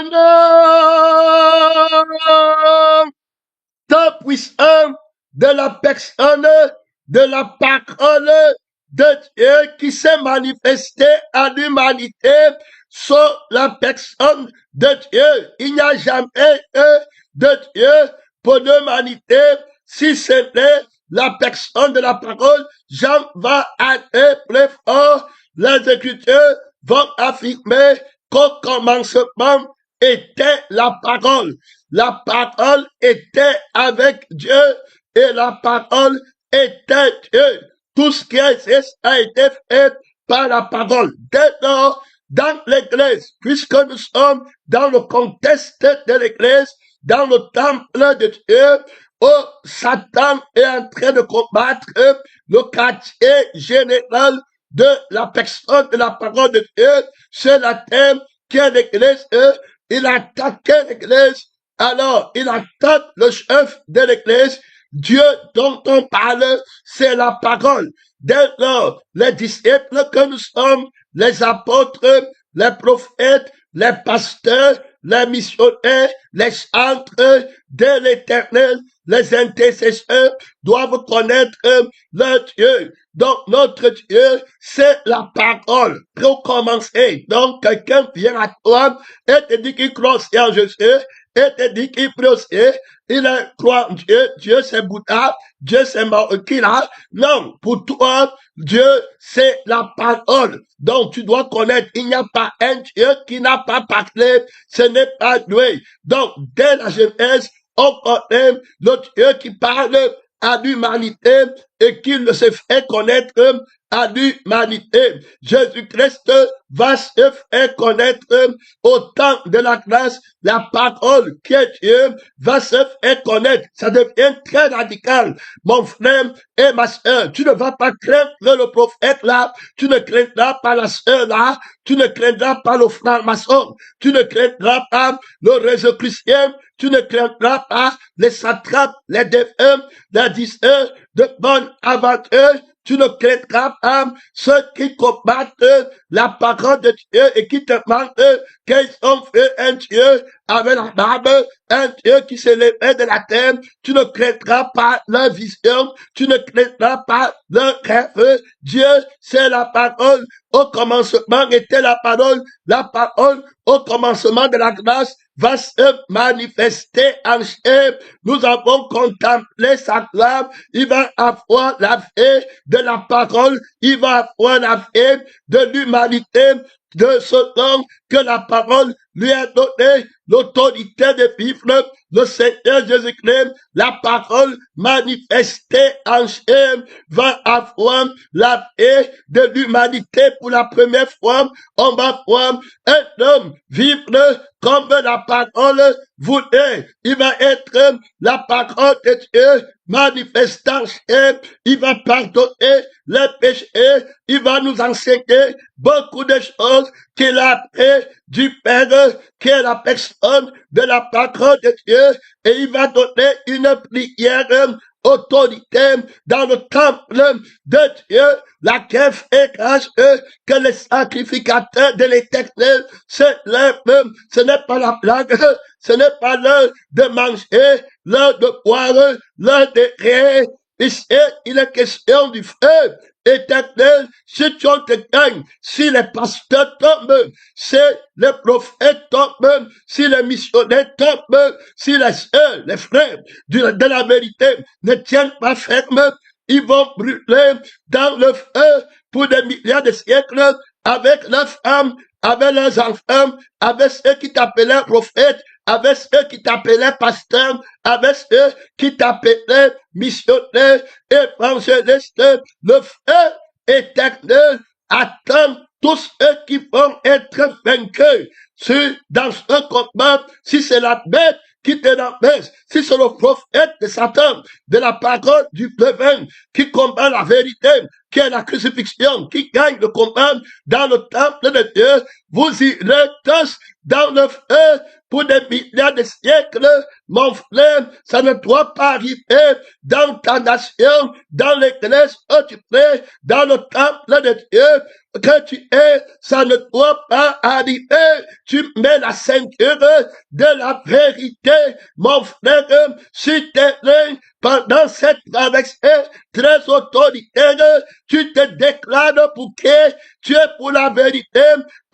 nom tant puissant de la personne, de la parole de Dieu qui s'est manifestée à l'humanité sur la personne de Dieu. Il n'y a jamais eu de Dieu pour l'humanité si ce n'est la personne de la parole. Jean va aller plus fort. Les Écritures vont affirmer qu'au commencement était la parole. La parole était avec Dieu et la parole était Dieu. Tout ce qui a été fait par la parole. Dès lors, dans l'Église, puisque nous sommes dans le contexte de l'Église, dans le temple de Dieu, où Satan est en train de combattre le quartier général de la personne de la parole de Dieu, c'est la thème qui est l'Église, il attaquait l'Église, alors il attaque le chef de l'Église. Dieu dont on parle, c'est la parole. Dès lors, les disciples que nous sommes, les apôtres, les prophètes, les pasteurs, les missionnaires, les chantres de l'Éternel, les intercesseurs doivent connaître leur Dieu. Donc, notre Dieu, c'est la parole. Pour commencer, donc, quelqu'un vient à toi et te dit qu'il croit en Jésus, et te dit qu'il prie aussi, il croit en Dieu, Dieu c'est Bouddha, Dieu c'est Mahokila. Non, pour toi, Dieu c'est la parole. Donc tu dois connaître, il n'y a pas un Dieu qui n'a pas parlé, ce n'est pas lui. Donc dès la Genèse, on connaît le Dieu qui parle à l'humanité et qui ne se fait connaître à l'humanité. Jésus-Christ va se faire connaître au temps de la grâce. La parole qui est Dieu va se faire connaître. Ça devient très radical. Mon frère et ma soeur, tu ne vas pas craindre le prophète là, tu ne craindras pas la soeur là, tu ne craindras pas le frère maçon, tu ne craindras pas le réseau chrétien, tu ne craindras pas les satrapes, les défunts, les diseurs de bonne aventure. Tu ne craindras pas ceux qui combattent la parole de Dieu et qui te demandent qu'ils ont fait un Dieu avec la barbe, un Dieu qui s'élevait de la terre. Tu ne craindras pas leur vision, tu ne craindras pas leur rêve. Dieu, c'est la parole. Au commencement était la parole au commencement de la grâce va se manifester en chair. Nous avons contemplé sa gloire. Il va avoir la vie de la parole. Il va avoir la vie de l'humanité, de ce temps que la parole lui a donné l'autorité de vivre. Le Seigneur Jésus-Christ, la parole manifestée en chair, va avoir la vie de l'humanité pour la première fois. On va voir un homme vivre comme la parole voulait. Il va être la parole de Dieu manifestant chair. Il va pardonner les péchés. Il va nous enseigner beaucoup de choses qu'il a appris du Père, qui est la personne de la parole de Dieu, et il va donner une prière autorité dans le temple de Dieu, laquelle fait grâce que les sacrificateurs de l'Éternel se lèvent. Ce n'est pas la blague, ce n'est pas l'heure de manger, l'heure de boire, l'heure de rire. Ici, il est question du feu éternel. Si tu te gagnes, si les pasteurs tombent, si les prophètes tombent, si les missionnaires tombent, si les sœurs, les frères de la vérité ne tiennent pas ferme, ils vont brûler dans le feu pour des milliards de siècles avec leurs femmes, avec leurs enfants, avec ceux qui t'appelaient prophètes, avec ceux qui t'appelaient pasteurs, avec ceux qui t'appelaient missionnaires, évangélistes. Le feu éternel attend tous ceux qui vont être vaincus. Si dans ce combat, si c'est la bête qui te l'empêche, si c'est le prophète de Satan, de la parole du levain, qui combat la vérité, qui est la crucifixion, qui gagne le combat dans le temple de Dieu, vous irez tous dans le feu pour des milliards de siècles. Mon frère, ça ne doit pas arriver dans ta nation, dans l'église où tu pries, dans le temple de Dieu. que tu es, ça ne doit pas arriver. Tu mets la ceinture de la vérité, mon frère, sur tes reins pendant cette traversée très autoritaire. Tu te déclares pour qui? Tu es pour la vérité,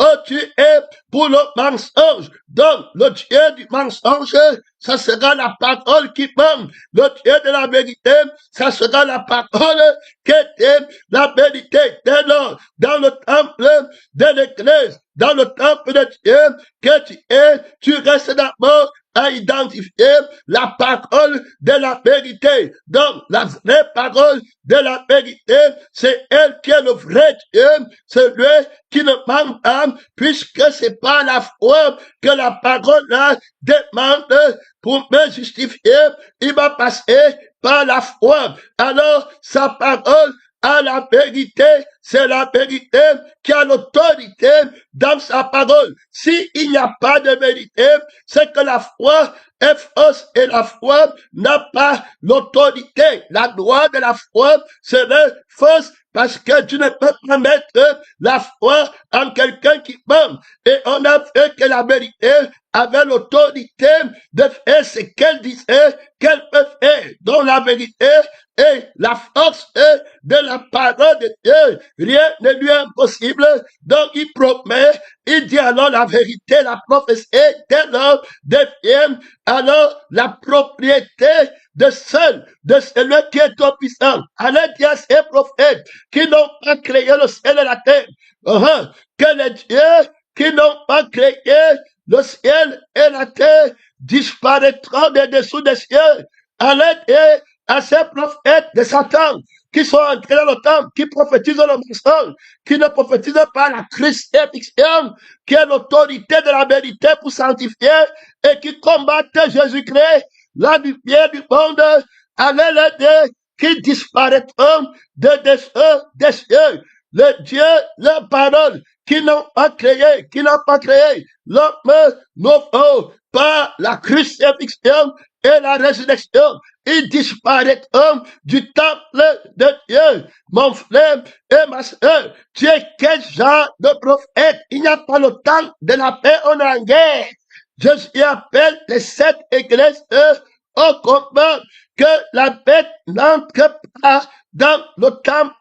oh, tu es pour le mensonge. Donc, le Dieu du mensonge, ça sera la parole qui manque. Le Dieu de la vérité, ça sera la parole qui est la vérité. Dès lors, dans le temple de l'Église, dans le temple de Dieu que tu es, tu restes d'abord à identifier la parole de la vérité. Donc, la vraie parole de la vérité, c'est elle qui est le vrai Dieu, celui qui ne manque pas, puisque c'est pas la foi que la parole là demande pour me justifier, il va passer par la foi. Alors, sa parole à la vérité, c'est la vérité qui a l'autorité dans sa parole. S'il n'y a pas de vérité, c'est que la foi est fausse et la foi n'a pas l'autorité. La loi de la foi serait fausse parce que tu ne peux pas mettre la foi en quelqu'un qui ment. Et on a fait que la vérité avait l'autorité de faire ce qu'elle disait qu'elle peut faire. Donc la vérité et la force de la parole de Dieu. Rien ne lui est impossible. Donc il promet, il dit alors la vérité, la prophétie, dès lors devient alors la propriété de celui qui est tout puissant. Allez dire à ces prophètes qui n'ont pas créé le ciel et la terre, que les dieux qui n'ont pas créé le ciel et la terre disparaîtront de dessous des cieux. Allez dire à ces prophètes de Satan qui sont entrés dans le temple, qui prophétisent le mensonge, qui ne prophétisent pas la crucifixion, qui est l'autorité de la vérité pour sanctifier et qui combattent Jésus-Christ, la lumière du monde, allez les dire qui disparaîtront de dessous des cieux. Le Dieu, la parole, qui n'ont pas créé, l'homme nouveau par la crucifixion et la résurrection. Ils disparaîtront du temple de Dieu. Mon frère et ma soeur, tu es quel genre de prophète? Il n'y a pas le temps de la paix, on est en guerre. Je appelle les 7 églises au combat, que la bête n'entre pas dans le temple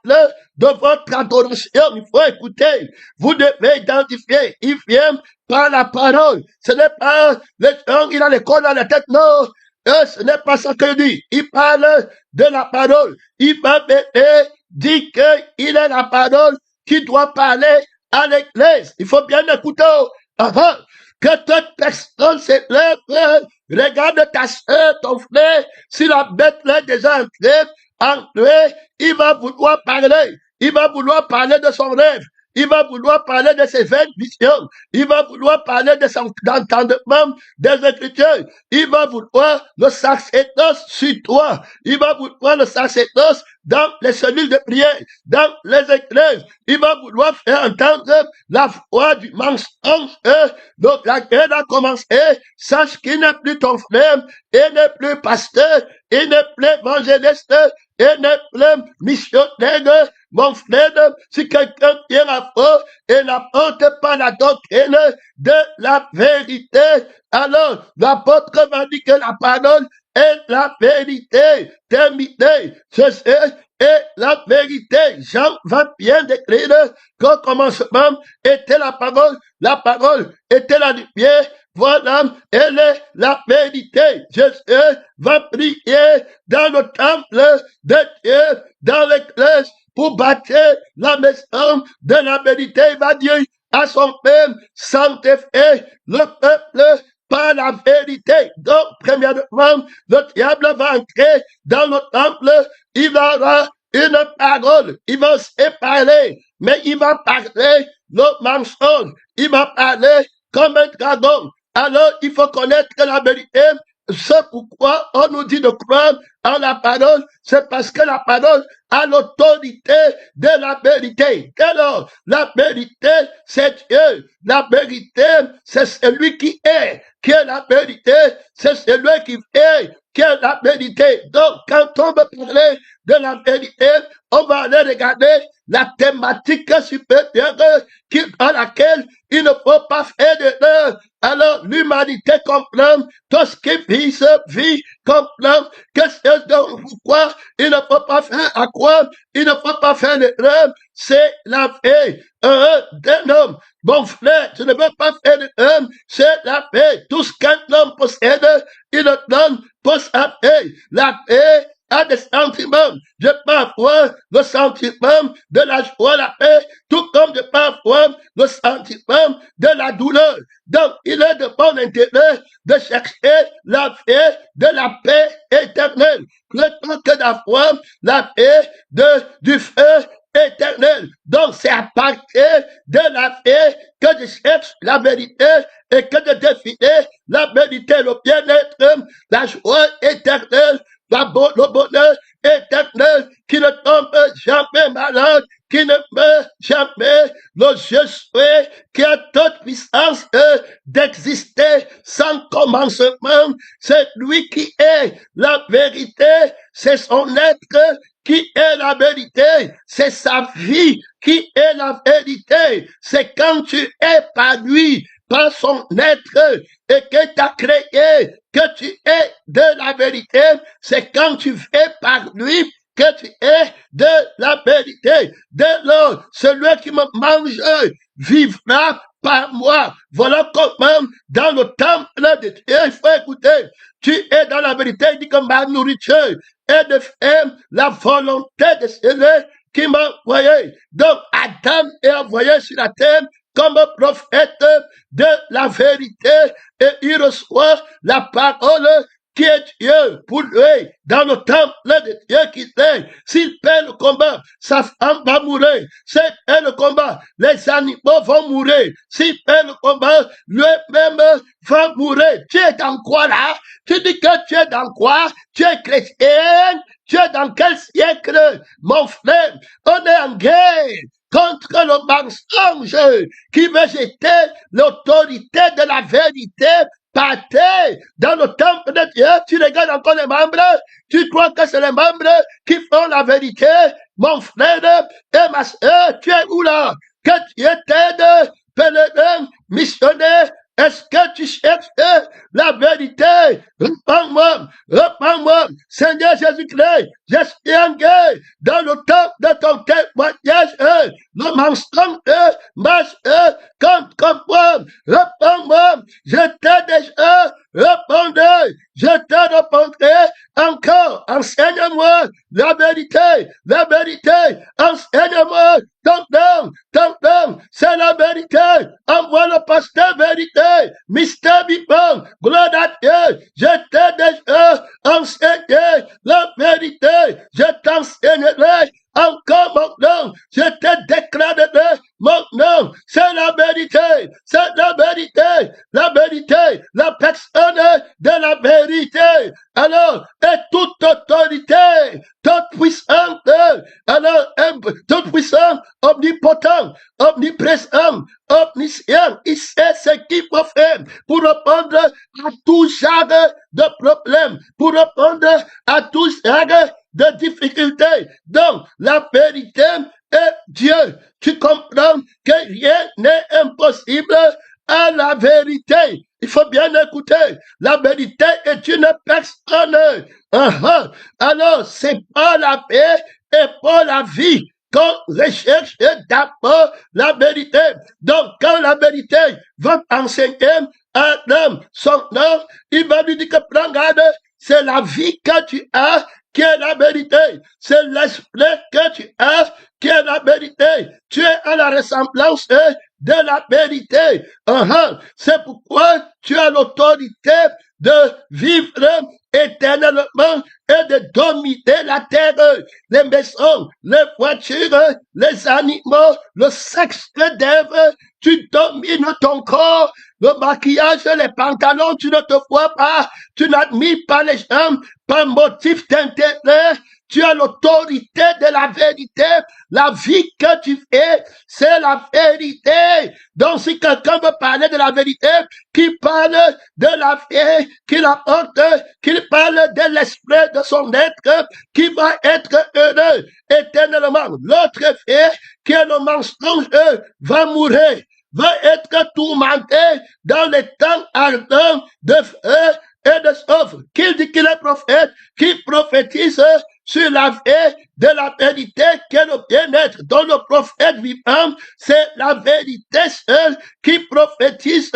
de votre adoration. Il faut écouter. Vous devez identifier. Il vient par la parole. Ce n'est pas le temps, il a l'école dans la tête. Non. Ce n'est pas ça que dit. Il parle de la parole. Il va dire qu'il est la parole qui doit parler à l'église. Il faut bien écouter. Que toute personne se lève, regarde ta soeur, ton frère, si la bête l'est déjà entrée en lui, il va vouloir parler. Il va vouloir parler de son rêve. Il va vouloir parler de ses visions. Il va vouloir parler de son entendement des Écritures. Il va vouloir le sacerdoce sur toi. Il va vouloir le sacerdoce dans les cellules de prière, dans les églises. Il va vouloir faire entendre la voix du mensonge. Donc la guerre a commencé. Sache qu'il n'est plus ton frère, il n'est plus pasteur, il n'est plus évangéliste, il n'est plus missionnaire. Mon frère, si quelqu'un vient à faux et n'apporte pas la doctrine de la vérité, alors l'apôtre va dire que la parole est la vérité. Terminé. Ceci est la vérité. Jean va bien décrire qu'au commencement était la parole était la lumière. Voilà, elle est la vérité. Jésus va prier dans le temple de Dieu, dans l'église, pour bâtir la maison de la vérité. Il va dire à son peuple, sanctifie le peuple par la vérité. Donc, premièrement, le diable va entrer dans le temple, il aura une parole, il va se parler, mais il va parler le mensonge, il va parler comme un dragon. Alors, il faut connaître la vérité. C'est pourquoi on nous dit de croire en la parole, c'est parce que la parole a l'autorité de la vérité. Alors, la vérité, c'est Dieu. La vérité, c'est celui qui est la vérité, c'est celui qui est, qui est la vérité. Donc, quand on veut parler de la vérité, on va aller regarder la thématique supérieure dans laquelle il ne faut pas faire d'erreur. Alors, l'humanité comprend, tout ce qui vit comprend que c'est donc pourquoi il ne faut pas faire à quoi il ne faut pas faire d'erreur. C'est la paix d'un homme. Bon frère, tu ne veux pas faire d'erreur, c'est la paix. Tout ce qu'un homme possède, il le donne pour sa paix. La paix a des sentiments. Je peux avoir le sentiment de la joie, la paix, tout comme je peux avoir le sentiment de la douleur. Donc, il est de bon intérêt de chercher la paix, de la paix éternelle, plutôt que d'avoir la paix du feu éternel. Donc, c'est à partir de la paix que je cherche la vérité et que je définis la vérité, le bien-être, la joie éternelle, le bonheur éternel qui ne tombe jamais malade, qui ne meurt jamais. Le je suis qui a toute puissance d'exister sans commencement. C'est lui qui est la vérité. C'est son être qui est la vérité. C'est sa vie qui est la vérité. C'est quand tu es par lui, par son être, et que tu as créé, que tu es de la vérité, c'est quand tu fais par lui que tu es de la vérité. Dès lors, celui qui me mange vivra par moi. Voilà comment, dans le temple de Dieu, il faut écouter. Tu es dans la vérité, il dit que ma nourriture est de faire la volonté de celui qui m'a envoyé. Donc, Adam est envoyé sur la terre comme prophète de la vérité et il reçoit la parole qui est Dieu pour lui dans le temple de Dieu qui est. S'il perd le combat, sa femme va mourir. S'il perd le combat, les animaux vont mourir. S'il perd le combat, lui-même va mourir. Tu es dans quoi là? Tu dis que tu es dans quoi? Tu es chrétien? Tu es dans quel siècle? Mon frère, on est en guerre contre le mensonge qui veut jeter l'autorité de la vérité par terre dans le temple de Dieu. Tu regardes encore les membres, tu crois que c'est les membres qui font la vérité. Mon frère et ma soeur, tu es où là? Que Dieu t'aide, pèlerin, missionnaire. Est-ce que tu cherches la vérité? Réponds-moi, Seigneur Jésus-Christ, je suis en guerre dans le temps de ton témoignage, le mensonge marche contre moi. Réponds-moi, je t'ai déjà répondu, je te répondrai encore. Enseigne-moi la vérité, enseigne-moi ton nom, c'est la vérité. Envoie le pasteur vérité, Mr. Bipon, gloire à Dieu. Je t'ai déjà enseigné la vérité, je t'enseignerai encore mon nom, je te déclarerai mon nom, c'est la vérité, la personne de la vérité. Alors, et toute autorité, toute puissante, alors, toute puissante, omnipotent, omniprésent, omniscient, il sait ce qu'il faut faire pour répondre à tout genre de problèmes, pour répondre à tout genre de difficultés. Donc, la vérité est Dieu. Tu comprends que rien n'est impossible à la vérité. Il faut bien écouter. La vérité est une personne. Alors, c'est pas la paix et pas la vie qu'on recherche d'abord la vérité. Donc, quand la vérité va enseigner à l'homme son nom, il va lui dire que prends garde, c'est la vie que tu as qui est la vérité. C'est l'esprit que tu as qui est la vérité. Tu es à la ressemblance de la vérité. C'est pourquoi tu as l'autorité de vivre éternellement et de dominer la terre, les maisons, les voitures, les animaux, le sexe d'Ève. Tu domines ton corps, le maquillage, les pantalons, tu ne te vois pas, tu n'admires pas les gens par motif d'intérêt. tu as l'autorité de la vérité. La vie que tu fais, c'est la vérité. Donc, si quelqu'un veut parler de la vérité, qu'il parle de la vie, qu'il apporte, qu'il parle de l'esprit de son être, qui va être heureux éternellement. L'autre vie, qui est le mensonge, va mourir, va être tourmenté dans les temps ardents de feu et de soufre. Qu'il dit qu'il est prophète, qui prophétise sur la vie de la vérité qui est le bien-être. Dont le prophète vivant, c'est la vérité seule qui prophétise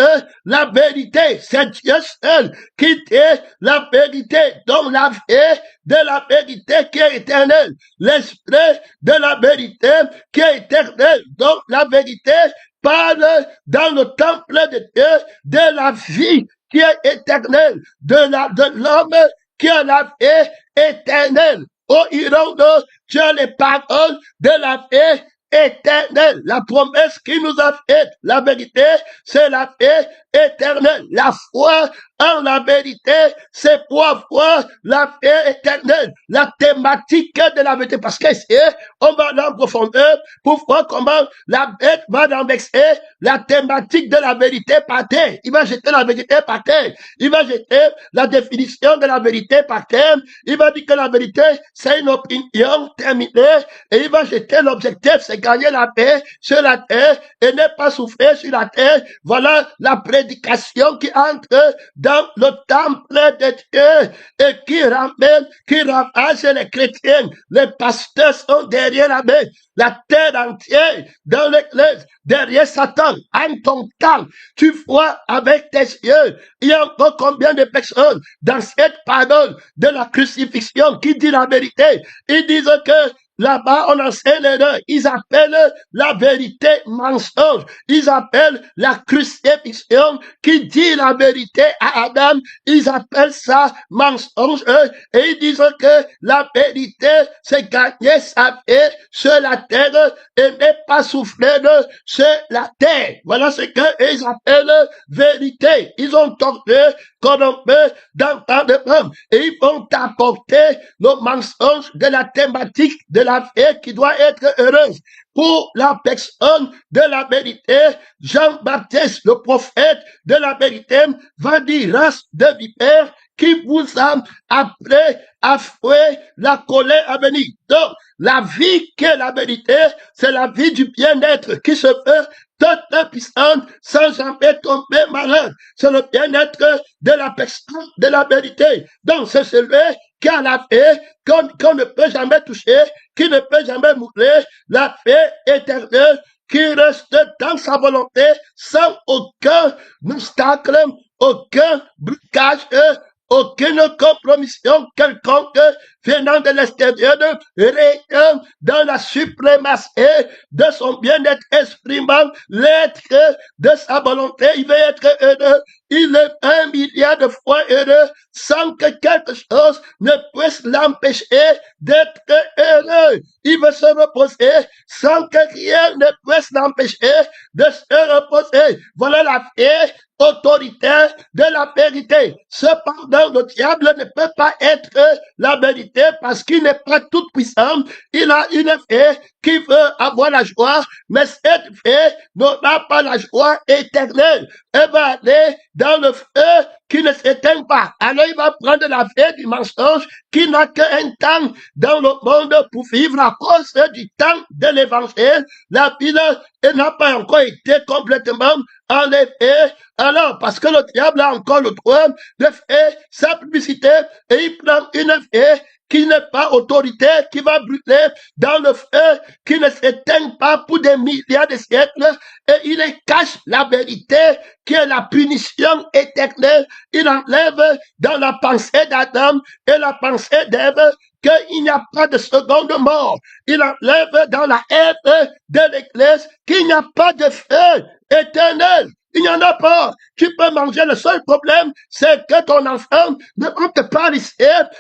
la vérité. C'est Dieu seul qui est la vérité. Donc la vie de la vérité qui est éternelle. L'esprit de la vérité qui est éternel. Donc la vérité parle dans le temple de Dieu de la vie qui est éternelle, de l'homme qui a la vie éternelle. Oh, Irondo, tu as les paroles de la vie éternelle. La promesse qu'il nous a faite, la vérité, c'est la vie éternelle. La foi en la vérité, c'est pour avoir la vie éternelle. La thématique de la vérité, parce que on va dans la profondeur pour voir comment la bête va renverser la thématique de la vérité par terre. Il va jeter la vérité par terre. Il va jeter la définition de la vérité par terre. Il va dire que la vérité, c'est une opinion terminée. Et il va jeter l'objectif, c'est gagner la paix sur la terre et ne pas souffrir sur la terre. Voilà la prédication qui entre dans le temple de Dieu et qui ramène, qui ravage les chrétiens. Les pasteurs sont derrière la main. La terre entière dans l'église, derrière Satan, en ton temps, tu vois avec tes yeux. Il y a encore combien de personnes dans cette parole de la crucifixion qui dit la vérité. Ils disent que là-bas, on enseigne l'erreur. Ils appellent la vérité mensonge. Ils appellent la crucifixion qui dit la vérité à Adam. Ils appellent ça mensonge. Et ils disent que la vérité, c'est gagner sa vie sur la terre et ne pas souffrir sur la terre. Voilà ce qu'ils appellent vérité. Ils ont tordu qu'on peut d'entendre et ils vont apporter le mensonge de la thématique de la vie qui doit être heureuse. Pour la personne de la vérité, Jean-Baptiste, le prophète de la vérité, va dire, race de vipères qui vous a appelé à fouer la colère à venir. Donc, la vie qui est la vérité, c'est la vie du bien-être qui se fait toute puissante sans jamais tomber malade. C'est le bien-être de la personne de la vérité. Donc, c'est celui qui a la paix, qu'on ne peut jamais toucher, qui ne peut jamais mourir, la paix éternelle, qui reste dans sa volonté sans aucun obstacle, aucun blocage, aucune compromission quelconque venant de l'extérieur, régnant dans la suprématie de son bien-être exprimant l'être de sa volonté. Il veut être heureux. Il est 1 milliard de fois heureux sans que quelque chose ne puisse l'empêcher d'être heureux. Il veut se reposer sans que rien ne puisse l'empêcher de se reposer. Voilà la paix autoritaire de la vérité. Cependant, le diable ne peut pas être la vérité parce qu'il n'est pas tout puissant. Il a une fée qui veut avoir la joie, mais cette fée n'aura pas la joie éternelle. Elle va aller dans le feu qui ne s'éteint pas. Alors il va prendre la fée du mensonge qui n'a qu'un temps dans le monde pour vivre à cause du temps de l'évangile. La ville n'a pas encore été complètement enlevée. Alors, parce que le diable a encore le droit de faire sa publicité et il prend une fée qui n'est pas autorité, qui va brûler dans le feu, qui ne s'éteint pas pour des milliards de siècles, et il cache la vérité, qui est la punition éternelle. Il enlève dans la pensée d'Adam et la pensée d'Ève qu'il n'y a pas de seconde mort. Il enlève dans la haine de l'Église qu'il n'y a pas de feu éternel. Il n'y en a pas. Tu peux manger. Le seul problème, c'est que ton enfant ne monte pas ici.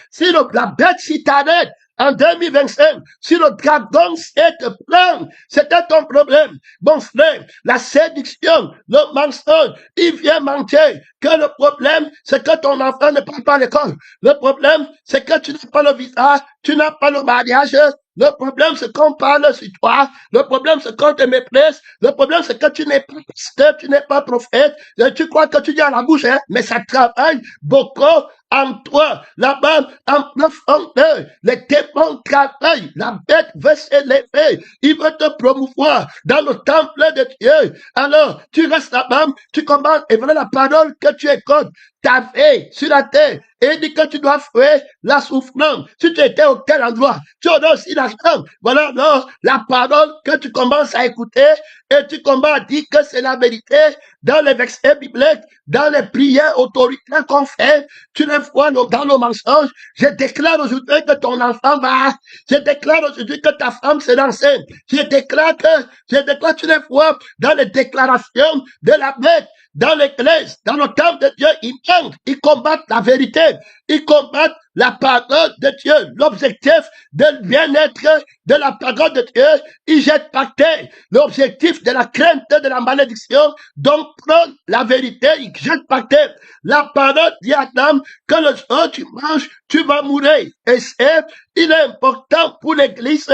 Si la bête citadelle en 2025, si le dragon sait te prendre, c'était ton problème. Bon frère, la séduction, le mensonge, il vient mentir que le problème, c'est que ton enfant ne parle pas à l'école. Le problème, c'est que tu n'as pas le visa, tu n'as pas le mariage. Le problème, c'est qu'on parle sur toi. Le problème, c'est qu'on te méprise. Le problème, c'est que tu n'es pas pasteur, tu n'es pas prophète. Et tu crois que tu dis à la bouche, hein, mais ça travaille beaucoup en toi. Là-bas, en profondeur, les démons travaillent. La bête veut s'élever. Il veut te promouvoir dans le temple de Dieu. Alors, tu restes là-bas, tu commences et voilà la parole que tu écoutes. Ta vie sur la terre et dit que tu dois faire la souffrance. Si tu étais au quel endroit, tu auras aussi l'argent. Voilà, non, la parole que tu commences à écouter et tu commences à dire que c'est la vérité dans les versets bibliques, dans les prières autoritaires qu'on fait, tu les vois dans le mensonge. Je déclare aujourd'hui que ton enfant va, je déclare aujourd'hui que ta femme s'est enceinte. Je déclare que tu les vois dans les déclarations de la bête. Dans l'église, dans le temple de Dieu, ils combattent la vérité, ils combattent la parole de Dieu, l'objectif de bien-être de la parole de Dieu, ils jettent par terre l'objectif de la crainte de la malédiction, donc prendre la vérité, ils jettent par terre. La parole dit à Adam que le jour où tu manges, tu vas mourir. Et il est important pour l'église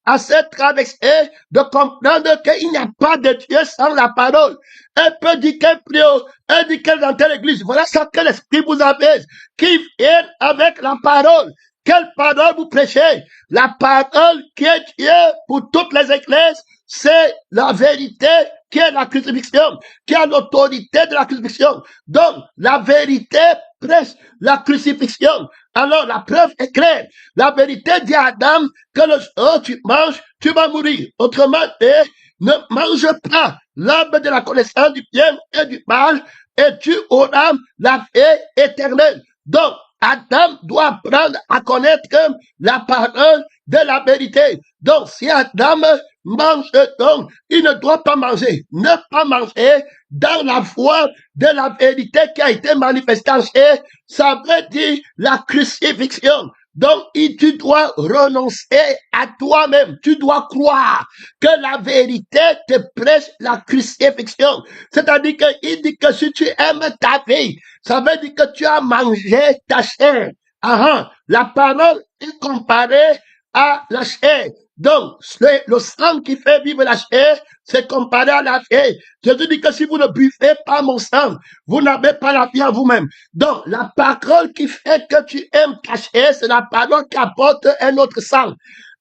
à cette traversée de comprendre qu'il n'y a pas de Dieu sans la parole. Elle peut dire qu'elle prie, elle dit qu'elle est dans telle église. Voilà ce que l'Esprit vous appelle, qui vient avec la parole. Quelle parole vous prêchez? La parole qui est Dieu pour toutes les églises, c'est la vérité qui est la crucifixion, qui a l'autorité de la crucifixion. Donc, la vérité prêche la crucifixion. Alors, la preuve est claire. La vérité dit à Adam que le jour où tu manges, tu vas mourir. Autrement dit, ne mange pas l'arbre de la connaissance du bien et du mal, et tu auras la vie éternelle. Donc, Adam doit apprendre à connaître la parole de la vérité. Donc, si Adam mange, donc, il ne doit pas manger. Ne pas manger dans la foi de la vérité qui a été manifestée en chair, ça veut dire la crucifixion. Donc, tu dois renoncer à toi-même. Tu dois croire que la vérité te prêche la crucifixion. C'est-à-dire qu'il dit que si tu aimes ta vie, ça veut dire que tu as mangé ta chair. La parole est comparée à la chair. Donc, le sang qui fait vivre la chair, c'est comparé à la chair. Jésus dit que si vous ne buvez pas mon sang, vous n'avez pas la vie en vous-même. Donc, la parole qui fait que tu aimes ta chair, c'est la parole qui apporte un autre sang,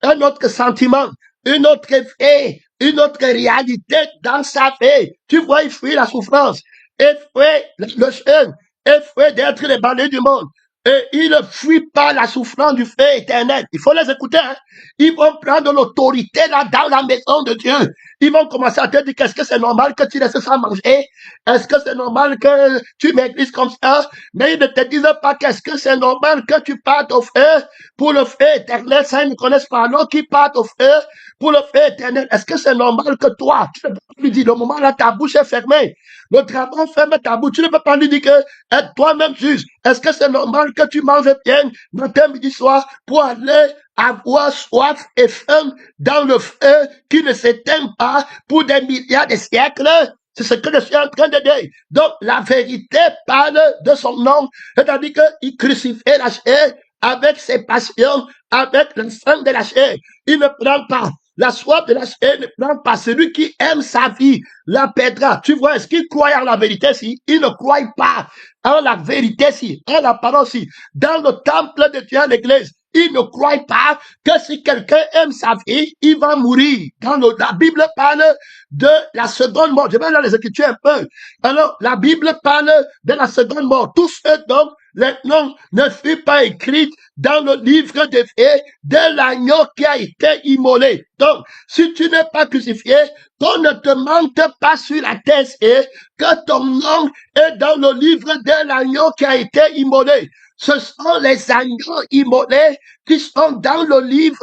un autre sentiment, une autre vie, une autre réalité dans sa vie. Tu vois, il fuit la souffrance, il fuit le chêne, il fuit d'être les bandits du monde. Et ils ne fuient pas la souffrance du feu éternel. Il faut les écouter. Hein? Ils vont prendre l'autorité là dans la maison de Dieu. Ils vont commencer à te dire qu'est-ce que c'est normal que tu laisses ça manger? Est-ce que c'est normal que tu m'églises comme ça? Mais ils ne te disent pas qu'est-ce que c'est normal que tu partes au feu pour le feu éternel. Ça, ils ne connaissent pas. Alors qu'ils partent au feu pour le feu éternel. Est-ce que c'est normal que toi, tu ne peux pas lui dire, le moment là, ta bouche est fermée. Le dragon ferme ta bouche. Tu ne peux pas lui dire que toi-même juge. Est-ce que c'est normal que tu manges bien matin, midi, soir pour aller avoir soif et faim dans le feu qui ne s'éteint pas pour des milliards de siècles? C'est ce que je suis en train de dire. Donc, la vérité parle de son nom. C'est-à-dire qu'il crucifiait la chair avec ses passions, avec le sang de la chair. Il ne prend pas. La soif de la chair ne prend pas. Celui qui aime sa vie la perdra. Tu vois, est-ce qu'il croit en la vérité si? Il ne croit pas en la vérité si, en la parole si. Dans le temple de Dieu, l'église, il ne croit pas que si quelqu'un aime sa vie, il va mourir. La Bible parle de la seconde mort. Je vais dans les Écritures un peu. Alors, la Bible parle de la seconde mort. Tous ceux donc, les noms ne furent pas écrits dans le livre de vie de l'agneau qui a été immolé. Donc, si tu n'es pas crucifié, qu'on ne te mente pas sur la terre et que ton nom est dans le livre de l'agneau qui a été immolé. Ce sont les agneaux immolés qui sont dans le livre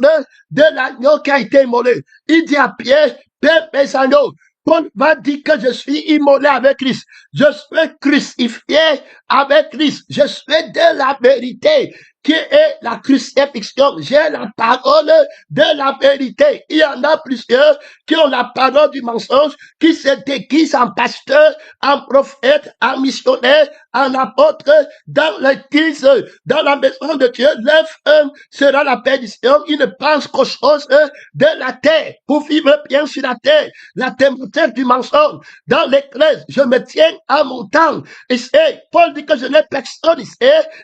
de l'agneau qui a été immolé. Il dit à Pierre, Père, mes agneaux, Paul va dire que je suis immolé avec Christ. Je suis crucifié avec Christ. Je suis de la vérité. qui est la crucifixion. J'ai la parole de la vérité. Il y en a plusieurs qui ont la parole du mensonge, qui se déguisent en pasteur, en prophète, en missionnaire, en apôtre, dans l'église, dans la maison de Dieu. Leur fin sera la perdition. Ils ne pensent qu'aux choses de la terre, pour vivre bien sur la terre. La thématique du mensonge. Dans l'église, je me tiens à mon temps. Et c'est, Paul dit que je n'ai personne ici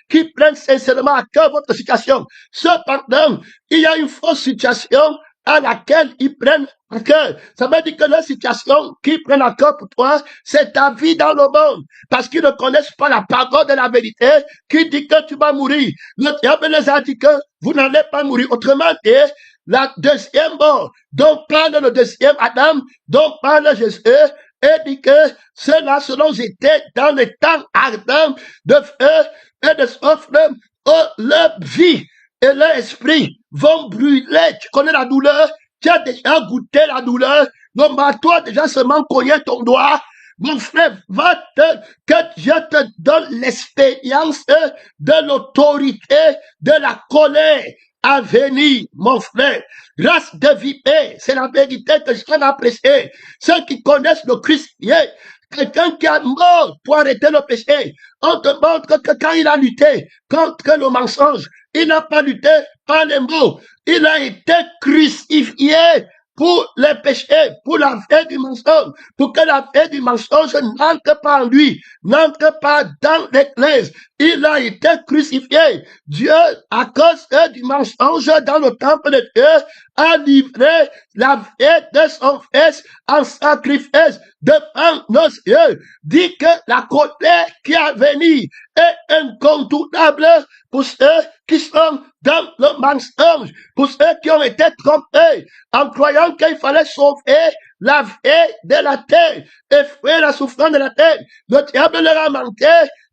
qui prenne sincèrement à cœur votre situation. Cependant, il y a une fausse situation à laquelle ils prennent à cœur. Ça veut dire que la situation qu'ils prennent à cœur pour toi, c'est ta vie dans le monde. Parce qu'ils ne connaissent pas la parole de la vérité qui dit que tu vas mourir. Le diable les a dit que vous n'allez pas mourir. Autrement dit, la deuxième mort dont parle le deuxième Adam, dont parle Jésus, et dit que ceux-là seront jetés dans les temps ardents de feu et de soufre, où leur vie et leur esprit vont brûler. Tu connais la douleur, tu as déjà goûté la douleur, le marteau a déjà seulement cogné ton doigt. Mon frère, que Dieu te donne l'expérience de l'autorité, de la colère à venir, mon frère. Grâce de vipère, c'est la vérité que je t'en apprécier. Ceux qui connaissent le Christ, quelqu'un qui a mort pour arrêter le péché, on te montre que quand il a lutté contre le mensonge, il n'a pas lutté par les mots, il a été crucifié pour les péchés, pour la vie du mensonge, pour que la vie du mensonge n'entre pas en lui, n'entre pas dans l'église. Il a été crucifié. Dieu, à cause du mensonge dans le temple de Dieu, a livré la vie de son fils en sacrifice devant nos yeux. Dit que la colère qui a venu est incontournable pour ceux qui sont dans le mensonge, pour ceux qui ont été trompés en croyant qu'il fallait sauver la vie de la terre et fuir la souffrance de la terre. Le diable leur a menti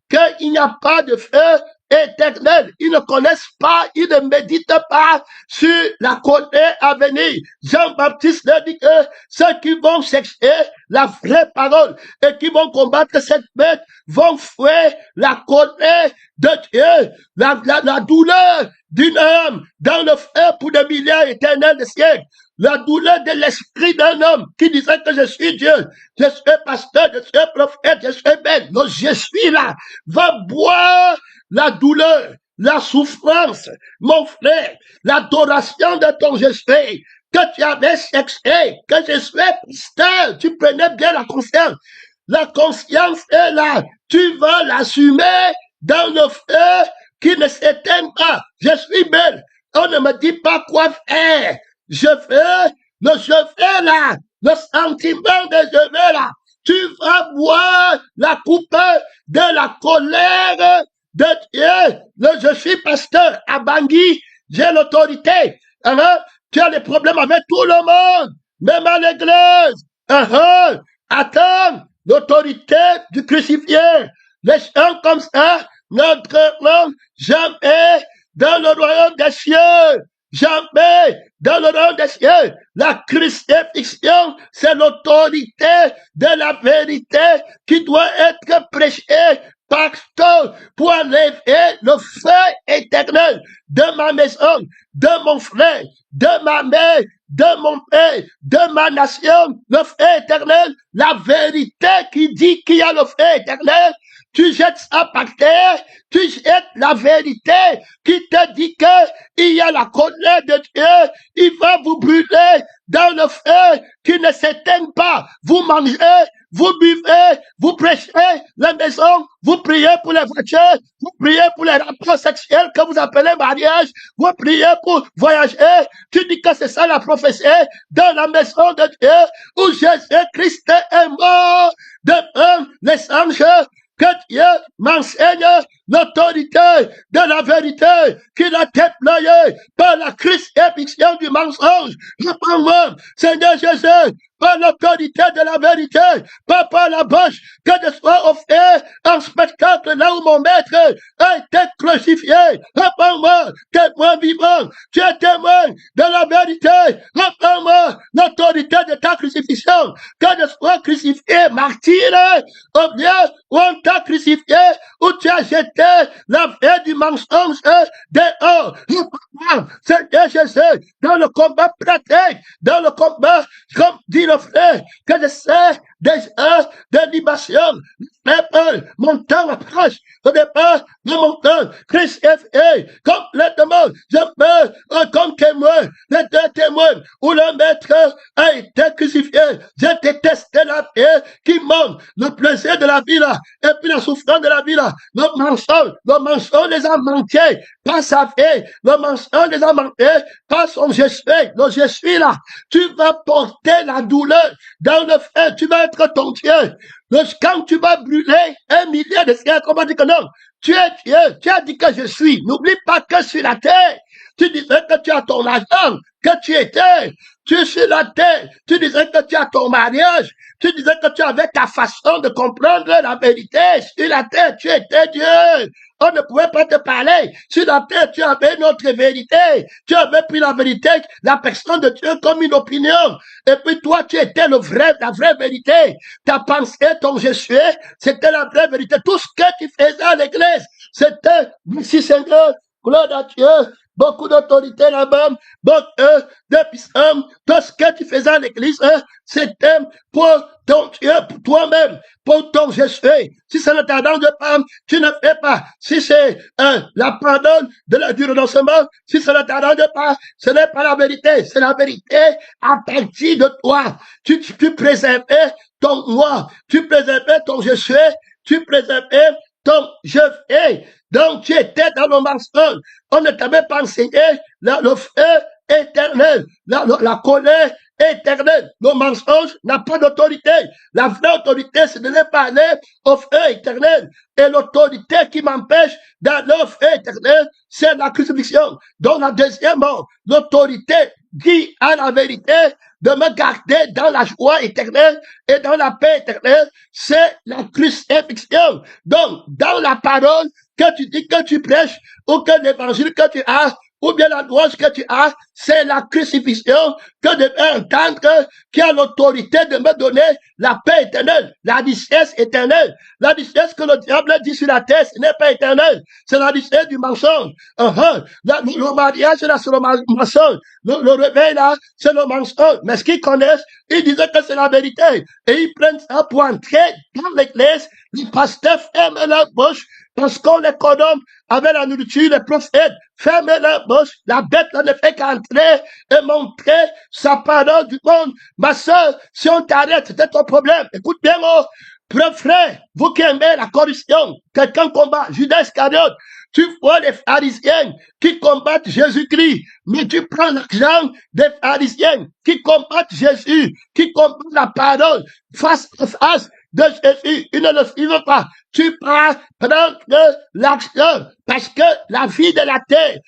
qu'il n'y a pas de feu éternel. Ils ne connaissent pas, ils ne méditent pas sur la colère à venir. Jean-Baptiste leur dit que ceux qui vont chercher la vraie parole et qui vont combattre cette bête vont fuir la colère de Dieu, la douleur d'une âme dans le feu pour des milliers éternels de siècles. La douleur de l'esprit d'un homme qui disait que je suis Dieu, je suis pasteur, je suis prophète, je suis belle. Donc je suis là. Va boire la douleur, la souffrance, mon frère, l'adoration de ton je suis, que tu avais cherché, que je suis pasteur. Tu prenais bien la conscience. La conscience est là. Tu vas l'assumer dans le feu qui ne s'éteint pas. Je suis belle. On ne me dit pas quoi faire. Je fais le je fais là, le sentiment de je vais là. Tu vas boire la coupe de la colère de Dieu. Je suis pasteur à Bangui, j'ai l'autorité. Tu as des problèmes avec tout le monde, même à l'église. Attends, l'autorité du crucifié. Les gens comme ça n'entreront jamais dans le royaume des cieux. Jamais dans le nom des cieux. La crucifixion, c'est l'autorité de la vérité qui doit être prêchée partout pour enlever le feu éternel de ma maison, de mon frère, de ma mère, de mon père, de ma nation. Le feu éternel, la vérité qui dit qu'il y a le feu éternel. Tu jettes ça par terre, tu jettes la vérité qui te dit que il y a la colère de Dieu, il va vous brûler dans le feu qui ne s'éteint pas. Vous mangez, vous buvez, vous prêchez la maison, vous priez pour les voitures, vous priez pour les rapports sexuels que vous appelez mariage, vous priez pour voyager. Tu dis que c'est ça la prophétie dans la maison de Dieu où Jésus-Christ est mort devant les anges. Que Dieu m'enseigne l'autorité de la vérité qu'il a déployée par la crucifixion du mensonge. Réponds-moi, Seigneur Jésus, par l'autorité de la vérité, pas par la bouche, que je sois offert un spectacle là où mon maître a été crucifié. Réponds-moi, témoin vivant, tu es témoin de la vérité. Réponds-moi l'autorité de ta crucifixion, que je sois crucifié, martyr, au lieu où on t'a crucifié, où tu as jeté la vie du mensonge des mort. Seigneur Jésus, dans le combat pratique, dans le combat, comme dit le frère, que je sais des libations, mon temps approche, au départ de mon temps, Christ est complètement, je meurs comme témoin, les deux témoins, où le maître a été crucifié, je déteste la paix qui manque, le plaisir de la vie là, et puis la souffrance de la vie là, le mensonge les a manqués, pas sa vie, le mensonge les a manqués, pas son je suis, le je suis là, tu vas porter la douleur dans le feu, tu vas être ton Dieu. Quand tu vas brûler 1 milliard de siècles, on va dire que non, tu es Dieu, tu as dit que je suis. N'oublie pas que sur la terre, tu disais que tu as ton argent, que tu étais. Tu es sur la terre, tu disais que tu as ton mariage, tu disais que tu avais ta façon de comprendre la vérité. Sur la terre, tu étais Dieu. On ne pouvait pas te parler. Sur la terre, tu avais notre vérité. Tu avais pris la vérité, la personne de Dieu comme une opinion. Et puis toi, tu étais la vraie vérité. Ta pensée, ton je suis, c'était la vraie vérité. Tout ce que tu faisais à l'église, c'était, merci Seigneur, gloire à Dieu. Beaucoup d'autorité là-bas, beaucoup de puissance, tout ce que tu faisais à l'église, c'était pour ton Dieu, pour toi-même, pour ton je suis. Si ça ne t'arrange pas, tu ne fais pas. Si c'est la pardon du renoncement, si ça ne t'arrange pas, ce n'est pas la vérité, c'est la vérité à partir de toi. Tu préservais ton moi, tu préservais ton je suis, tu préservais ton je fais. Donc tu étais dans le mensonge. On ne t'avait pas enseigné le feu éternel, la colère éternelle. Le mensonge n'a pas d'autorité. La vraie autorité, c'est de ne pas aller au feu éternel. Et l'autorité qui m'empêche d'aller au feu éternel, c'est la crucifixion. Donc la deuxième mort, l'autorité dit à la vérité de me garder dans la joie éternelle et dans la paix éternelle, c'est la crucifixion. Donc, dans la parole que tu dis, que tu prêches, ou que l'évangile que tu as, ou bien la louange que tu as, c'est la crucifixion que je vais entendre, qui a l'autorité de me donner la paix éternelle, la richesse éternelle. La richesse que le diable dit sur la terre, ce n'est pas éternel, c'est la richesse du mensonge. Le mariage, là, c'est le mensonge. Le réveil, là, c'est le mensonge. Mais ce qu'ils connaissent, ils disaient que c'est la vérité. Et ils prennent ça pour entrer dans l'église. Les pasteurs ferment leur bouche parce qu'on les condamne avec la nourriture, les prophètes ferment leur bouche. La bête là, ne fait qu'entrer et montrer sa parole du monde. Ma soeur, si on t'arrête, c'est ton problème. Écoute bien, frère, vous qui aimez la corruption, quelqu'un combat, Judas Iscariote, tu vois les pharisiens qui combattent Jésus-Christ, mais tu prends l'argent des pharisiens qui combattent Jésus, qui combattent la parole face à face de Jésus. Ils ne le suivent pas. Tu prends l'argent parce que la vie de la terre,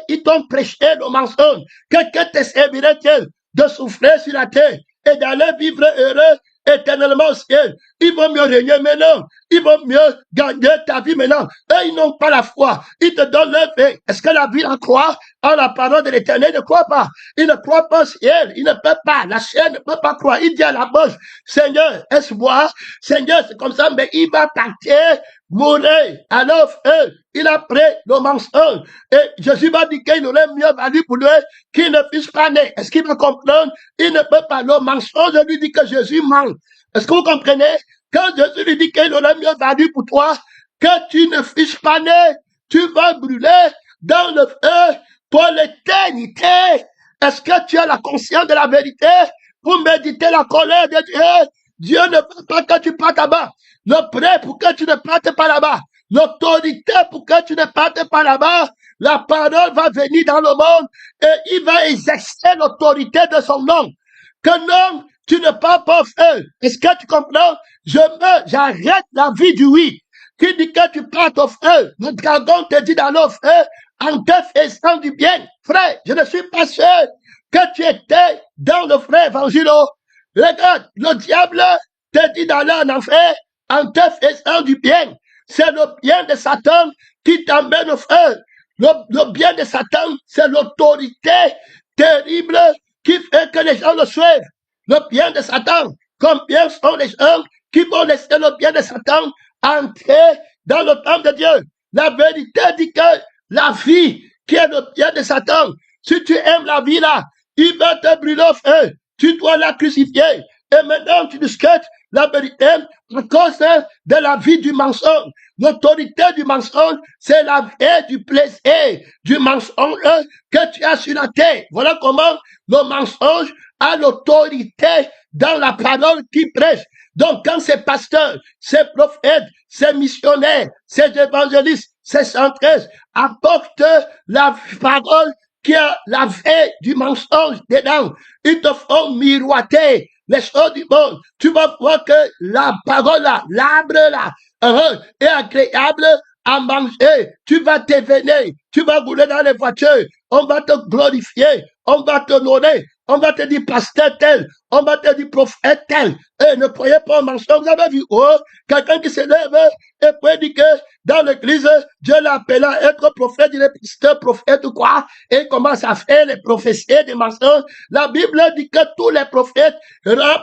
ils t'ont prêché le mensonge. Que te servirait-il de souffrir sur la terre et d'aller vivre heureux éternellement au ciel? Il vaut mieux régner maintenant. Il vaut mieux gagner ta vie maintenant. Et ils n'ont pas la foi. Ils te donnent leur vie. Est-ce que la vie en croit en la parole de l'éternel? Ne croit pas. Il ne croit pas au ciel. Il ne peut pas. La chair ne peut pas croire. Il dit à la bouche, Seigneur, espoir. Seigneur, c'est comme ça, mais il va partir, mourir. Alors, il a pris le mensonge. Et Jésus va dire qu'il aurait mieux valu pour lui qu'il ne puisse pas naître. Est-ce qu'il va comprendre? Il ne peut pas. Le mensonge lui dit que Jésus ment. Est-ce que vous comprenez? Quand Jésus lui dit qu'il aurait mieux valu pour toi que tu ne fusses pas né, tu vas brûler dans le feu pour l'éternité. Est-ce que tu as la conscience de la vérité pour méditer la colère de Dieu? Dieu ne veut pas que tu partes là-bas. Le prêt pour que tu ne partes pas là-bas. L'autorité pour que tu ne partes pas là-bas. La parole va venir dans le monde et il va exercer l'autorité de son nom. Que non, tu ne pars pas au feu. Est-ce que tu comprends? J'arrête la vie du oui. Qui dit que tu pars au feu? Le dragon te dit d'aller au feu en te faisant du bien. Frère, je ne suis pas sûr que tu étais dans le vrai évangile. Regarde, le diable te dit d'aller en enfer en te faisant du bien. C'est le bien de Satan qui t'emmène au feu. Le bien de Satan, c'est l'autorité terrible qui fait que les gens le suivent. Le bien de Satan, combien sont les gens qui vont laisser le bien de Satan entrer dans le temple de Dieu? La vérité dit que la vie qui est le pied de Satan. Si tu aimes la vie là, il va te brûler au feu. Tu dois la crucifier. Et maintenant, tu discutes la vérité à cause de la vie du mensonge. L'autorité du mensonge, c'est la vie du plaisir du mensonge que tu as sur la terre. Voilà comment le mensonge a l'autorité dans la parole qui prêche. Donc, quand ces pasteurs, ces prophètes, ces missionnaires, ces évangélistes, ces centresses apportent la parole qui a la vie du mensonge dedans, ils te font miroiter les choses du monde. Tu vas voir que la parole là, l'arbre là, est agréable à manger. Tu vas t'éveiller, tu vas rouler dans les voitures, on va te glorifier, on va te honorer, on va te dire pasteur tel, on va te dire prophète tel. Et ne croyez pas au mensonge. Vous avez vu quelqu'un qui se lève et puis dit que dans l'église, Dieu l'appelle à être prophète, il est pasteur, prophète ou quoi, et il commence à faire les prophéties des mensonges. La Bible dit que tous les prophètes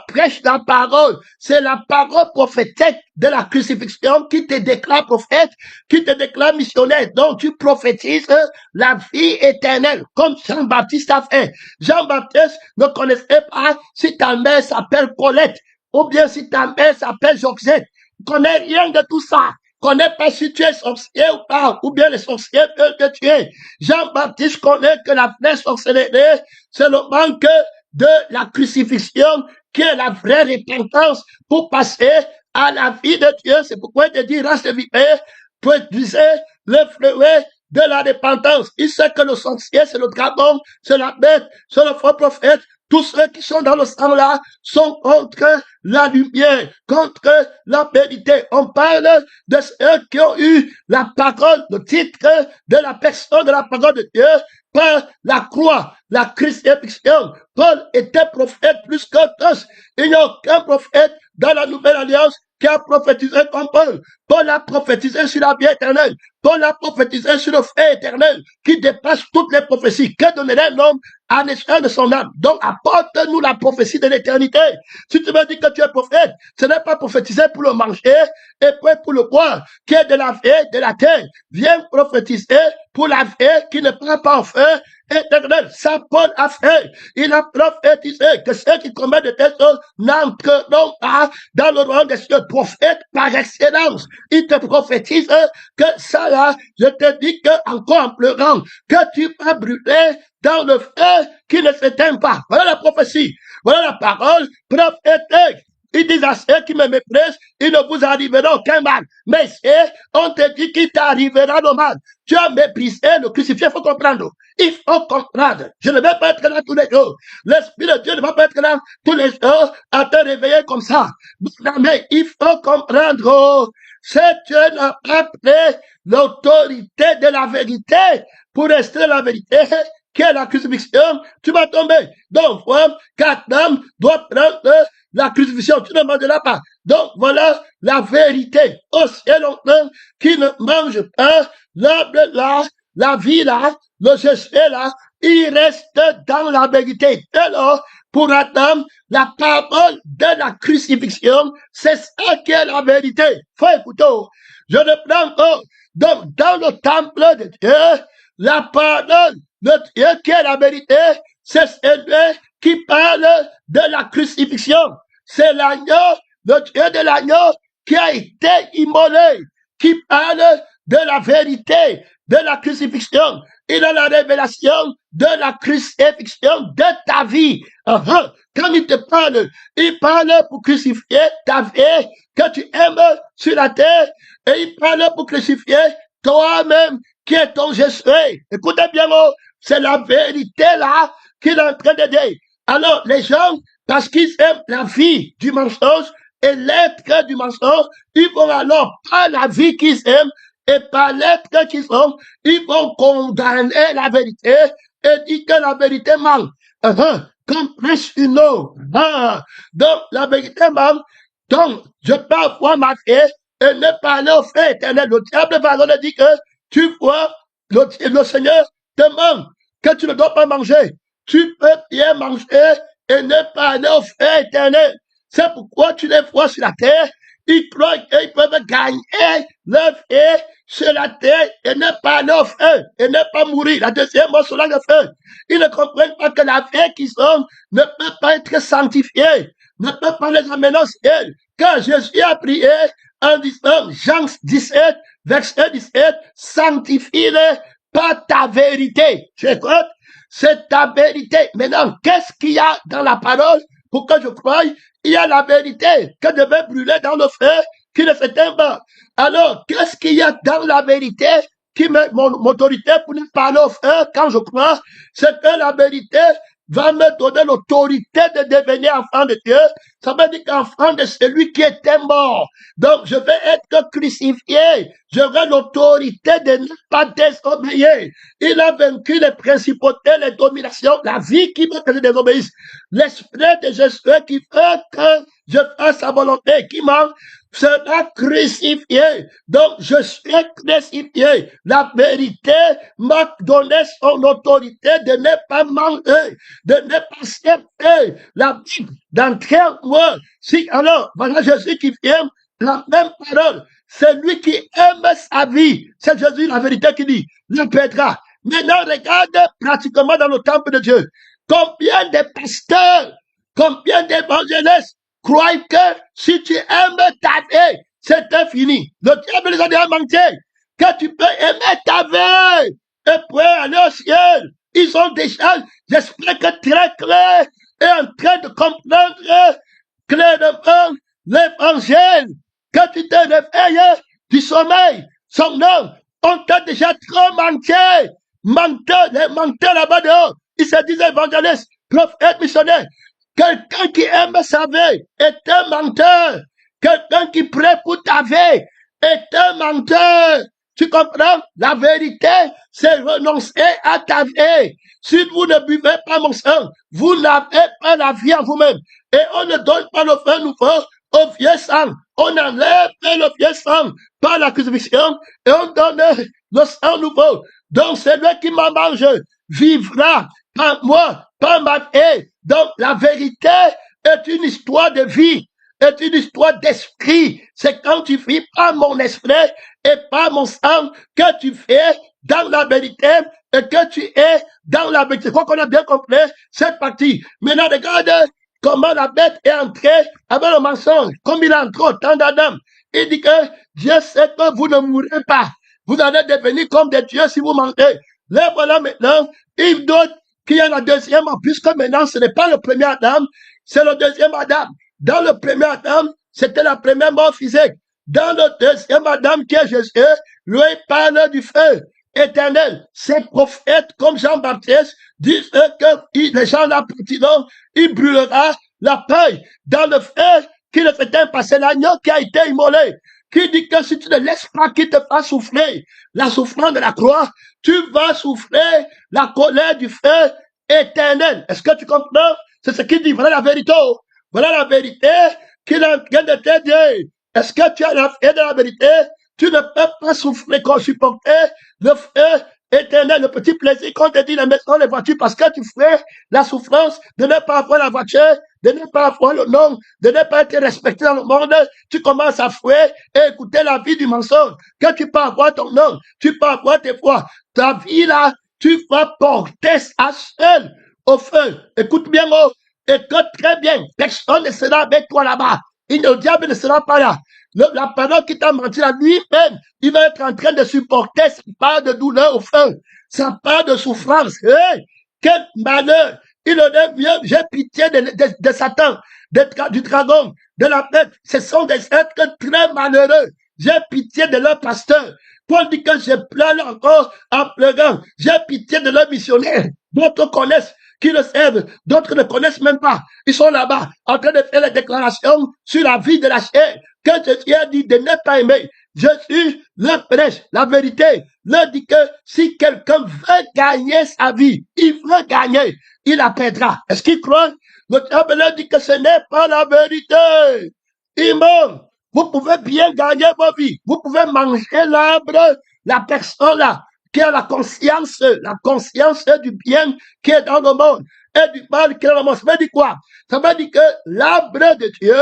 prêchent la parole. C'est la parole prophétique de la crucifixion qui te déclare prophète, qui te déclare missionnaire. Donc tu prophétises la vie éternelle, comme Jean-Baptiste a fait. Jean-Baptiste ne connaissait pas si ta mère s'appelle Colette, ou bien si ta mère s'appelle Josette. Il ne connaît rien de tout ça. Il ne connaît pas si tu es sorcier ou pas, ou bien les sorciers peuvent te tuer. Jean-Baptiste connaît que la vraie sorcellerie, c'est le manque de la crucifixion, qui est la vraie repentance pour passer à la vie de Dieu. C'est pourquoi il te dit, race de vipère, produisez le fruit de la repentance. Il sait que le sorcier, c'est le dragon, c'est la bête, c'est le faux prophète. Tous ceux qui sont dans le sang là sont contre la lumière, contre la vérité. On parle de ceux qui ont eu la parole, le titre de la personne de la parole de Dieu par la croix, la crucifixion. Paul était prophète plus que tous. Il n'y a aucun prophète dans la nouvelle alliance qui a prophétisé comme Paul. Paul a prophétisé sur la vie éternelle. Paul a prophétisé sur le fait éternel qui dépasse toutes les prophéties. Que donnerait l'homme à l'échelle de son âme? Donc, apporte-nous la prophétie de l'éternité. Si tu me dis que tu es prophète, ce n'est pas prophétiser pour le manger et puis pour le boire, qui est de la vie de la terre. Viens prophétiser pour la vie qui ne prend pas en feu éternel. Ça, Paul a fait. Il a prophétisé que ceux qui commettent de telles choses n'entreront pas dans le royaume des cieux. Prophète par excellence. Il te prophétise que ça là, je te dis que encore en pleurant, que tu vas brûler dans le feu qui ne s'éteint pas. Voilà la prophétie. Voilà la parole prophétique. Ils disent à ceux qui me méprisent, il ne vous arrivera aucun mal. Mais c'est, on te dit qu'il t'arrivera le mal. Tu as méprisé le crucifié, il faut comprendre. Il faut comprendre. Je ne vais pas être là tous les jours. L'Esprit de Dieu ne va pas être là tous les jours à te réveiller comme ça. Mais il faut comprendre. C'est Dieu n'a pas pris l'autorité de la vérité pour rester la vérité, qui est la crucifixion, tu vas tomber. Donc, voilà, 4 hommes doivent prendre la crucifixion, tu ne mangeras pas. Donc, voilà la vérité. Au ciel, on qui ne mange pas l'arbre là, la vie là, le Jésus là, il reste dans la vérité. Alors, pour Adam, la parole de la crucifixion, c'est ça qui est la vérité. Faut écouter. Je ne prends pas. Donc, dans le temple de Dieu, la parole de Dieu qui est la vérité, c'est celui qui parle de la crucifixion. C'est l'agneau, le Dieu de l'agneau qui a été immolé, qui parle de la vérité, de la crucifixion. Il a la révélation de la crucifixion de ta vie. Quand il te parle, il parle pour crucifier ta vie que tu aimes sur la terre, et il parle pour crucifier toi-même qui est ton Jésus. Écoutez bien, c'est la vérité là qu'il est en train de dire. Alors, les gens, parce qu'ils aiment la vie du mensonge et l'être du mensonge, ils vont alors, par la vie qu'ils aiment et par l'être qu'ils ont, ils vont condamner la vérité et dire que la vérité manque. Comme prêche une eau. Donc, la vérité manque. Donc, je peux avoir ma vie et ne pas aller au fait éternel. Le diable va alors dire que tu vois, le Seigneur te demande que tu ne dois pas manger. Tu peux bien manger et ne pas aller au fait éternel. C'est pourquoi tu les vois sur la terre Ils croient qu'ils peuvent gagner leur vie sur la terre et ne pas leur feu, et ne pas mourir. La deuxième mort sur le feu. Ils ne comprennent pas que la vie qu'ils ont ne peut pas être sanctifiée, ne peut pas les amener au ciel. Quand Jésus a prié en disant, Jean 17, verset 17, sanctifie-les par ta vérité. Tu écoutes? C'est ta vérité. Maintenant, qu'est-ce qu'il y a dans la parole pour que je croie? Il y a la vérité que devait brûler dans le feu qui ne s'éteint pas. Alors, qu'est-ce qu'il y a dans la vérité qui met mon autorité pour ne parler au feu quand je crois? C'est que la vérité va me donner l'autorité de devenir enfant de Dieu. Ça veut dire qu'enfant de celui qui était mort. Donc, je vais être crucifié. J'aurai l'autorité de ne pas désobéir. Il a vaincu les principautés, les dominations, la vie qui veut que je désobéisse. L'esprit de Jésus qui veut que je fasse sa volonté, qui m'a sera crucifié. Donc, je suis crucifié. La vérité m'a donné son autorité de ne pas manger, de ne pas accepter la Bible d'entrer en moi. Si, alors, voilà Jésus qui vient, la même parole. C'est lui qui aime sa vie. C'est Jésus, la vérité, qui dit, le pètera. Maintenant, regarde pratiquement dans le temple de Dieu. Combien de pasteurs, combien d'évangélistes croient que si tu aimes ta vie, c'est infini. Le diable les a déjà menti. Que tu peux aimer ta vie et pouvoir aller au ciel. Ils ont déjà, j'explique très clair, et en train de comprendre clairement l'évangile. Que tu te réveilles du sommeil, son nom, on t'a déjà trop menti. Menteur, les menteurs là-bas dehors, ils se disent évangélistes, prophètes, missionnaires. Quelqu'un qui aime sa vie est un menteur. Quelqu'un qui prie pour ta vie est un menteur. Tu comprends? La vérité, c'est renoncer à ta vie. Si vous ne buvez pas mon sang, vous n'avez pas la vie en vous-même. Et on ne donne pas le feu nouveau au vieux sang. On enlève le vieux sang par la crucifixion et on donne le sang nouveau. Donc celui qui m'en mange vivra par moi, par ma vie. Donc la vérité est une histoire de vie, est une histoire d'esprit. C'est quand tu vis par mon esprit et par mon sang que tu fais dans la vérité et que tu es dans la vérité. Je crois qu'on a bien compris cette partie. Maintenant, regarde comment la bête est entrée avec le mensonge, comme il entre au temps d'Adam. Il dit que Dieu sait que vous ne mourrez pas. Vous allez devenir comme des dieux si vous mentez. Là, voilà maintenant, il doute qu'il y a la deuxième, puisque maintenant ce n'est pas le premier Adam, c'est le deuxième Adam. Dans le premier Adam, c'était la première mort physique. Dans le deuxième Adam qui est Jésus, lui parle du feu éternel. Ces prophètes comme Jean-Baptiste disent que les gens là partiront, il brûlera la paille dans le feu qui ne s'éteint pas. C'est l'agneau qui a été immolé. Qui dit que si tu ne laisses pas qu'il te fasse souffler la souffrance de la croix, tu vas souffler la colère du feu éternel. Est-ce que tu comprends? C'est ce qu'il dit. Voilà la vérité. Voilà la vérité qu'il est en train de te dire. Est-ce que tu as la foi de la vérité? Tu ne peux pas souffrir qu'on supporter le feu éternel, le petit plaisir qu'on te dit, les maisons, les voitures, parce que tu ferais la souffrance de ne pas avoir la voiture, de ne pas avoir le nom, de ne pas être respecté dans le monde. Tu commences à fouer et écouter la vie du mensonge. Que tu peux avoir ton nom, tu peux avoir tes foi. Ta vie là, tu vas porter ça seul au feu. Écoute bien, oh, écoute très bien. Personne ne sera avec toi là-bas. Le diable ne sera pas là. La parole qui t'a menti là, lui-même, il va être en train de supporter sa part de douleur au feu, sa part de souffrance. Hey, quel malheur! Il en est mieux, j'ai pitié de Satan, du dragon, de la bête. Ce sont des êtres très malheureux. J'ai pitié de leur pasteur. Paul dit que je pleure encore en pleurant. J'ai pitié de leurs missionnaires. D'autres connaissent, qui le servent, d'autres ne connaissent même pas. Ils sont là-bas, en train de faire les déclarations sur la vie de la chair. Que Jésus a dit de ne pas aimer. Jésus leur prêche la vérité. Leur dit que si quelqu'un veut gagner sa vie, il veut gagner, il la perdra. Est-ce qu'il croit? Le diable leur dit que ce n'est pas la vérité. Il ment. Vous pouvez bien gagner vos vies. Vous pouvez manger l'arbre, la personne là, qui a la conscience du bien qui est dans le monde et du mal qui est dans le monde. Ça veut dire quoi? Ça veut dire que l'arbre de Dieu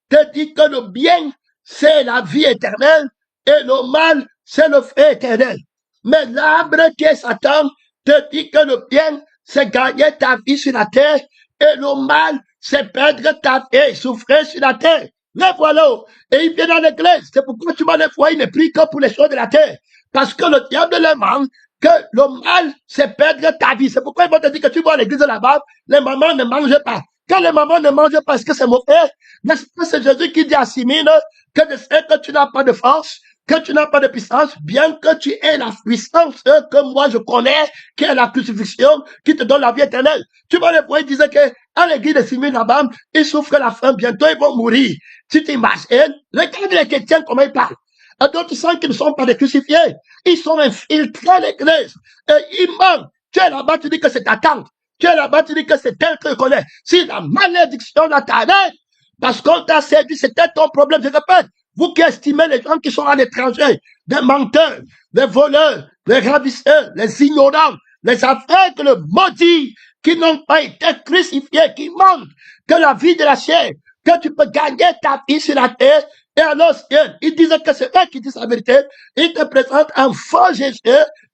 te dit que le bien, c'est la vie éternelle et le mal, c'est le feu éternel. Mais l'arbre qui est Satan te dit que le bien, c'est gagner ta vie sur la terre et le mal, c'est perdre ta vie et souffrir sur la terre. Mais voilà, et il vient dans l'église. C'est pourquoi tu vois les fois, il ne prie que pour les choses de la terre. Parce que le diable le demande que le mal, c'est perdre ta vie. C'est pourquoi ils vont te dire que tu vois à l'église là-bas, les mamans ne mangent pas. Quand les mamans ne mangent pas, est-ce que c'est mauvais? N'est-ce pas, c'est Jésus qui dit à Simone que de ce que tu n'as pas de force, que tu n'as pas de puissance, bien que tu aies la puissance que moi je connais, qui est la crucifixion, qui te donne la vie éternelle. Tu vois, les fois, ils disaient que à l'église de Simone là-bas, ils souffrent la faim, bientôt ils vont mourir. Tu t'imagines? Regarde les chrétiens comment ils parlent. À d'autres sens qui ne sont pas des crucifiés. Ils sont infiltrés à l'église. Et ils mentent. Tu es là-bas, tu dis que c'est ta tante. Tu es là-bas, tu dis que c'est tel que tu connais. Si la malédiction dans ta tête, parce qu'on t'a séduit, c'était ton problème. Je répète, vous qui estimez les gens qui sont à l'étranger, des menteurs, des voleurs, des ravisseurs, les ignorants, les aveugles maudits, qui n'ont pas été crucifiés, qui mentent, que la vie de la chair, que tu peux gagner ta vie sur la terre. Et alors, ils disent que c'est eux qui disent la vérité. Ils te présentent un faux Jésus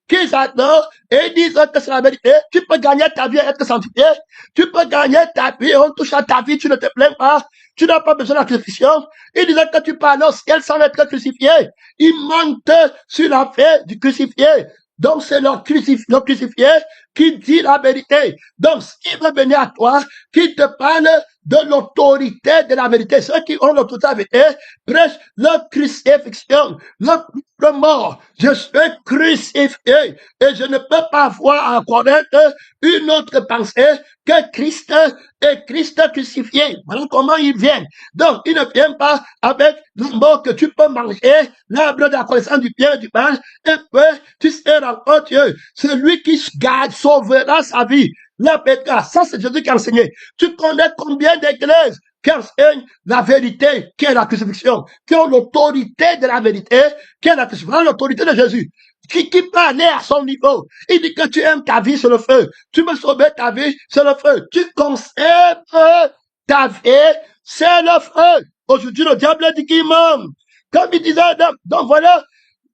qu'ils adorent et ils disent que c'est la vérité. Tu peux gagner ta vie et être sanctifié. Tu peux gagner ta vie, on touche à ta vie, tu ne te plains pas. Tu n'as pas besoin de la crucifixion. Ils disent que tu parles au ciel sans être crucifié. Ils mentent sur la fait du crucifié. Donc, c'est le crucifié qui dit la vérité. Donc, s'il veut venir à toi, qui te parle de l'autorité de la vérité. Ceux qui ont l'autorité de la vérité prêchent la crucifixion, le mort. Je suis crucifié et je ne peux pas voir à connaître une autre pensée que Christ est Christ crucifié. Voilà comment il vient. Donc, il ne vient pas avec le mot que tu peux manger, l'arbre de la connaissance du bien et du mal, et puis tu seras en Dieu. Celui qui garde, sauvera sa vie. La Pétra, ça c'est Jésus qui a enseigné. Tu connais combien d'églises qui enseignent la vérité, qui est la crucifixion, qui ont l'autorité de la vérité, qui est la crucifixion, l'autorité de Jésus, qui peut aller à son niveau. Il dit que tu aimes ta vie sur le feu. Tu veux sauver ta vie sur le feu. Tu conserves ta vie sur le feu. Aujourd'hui, le diable dit qu'il ment. Comme il disait, donc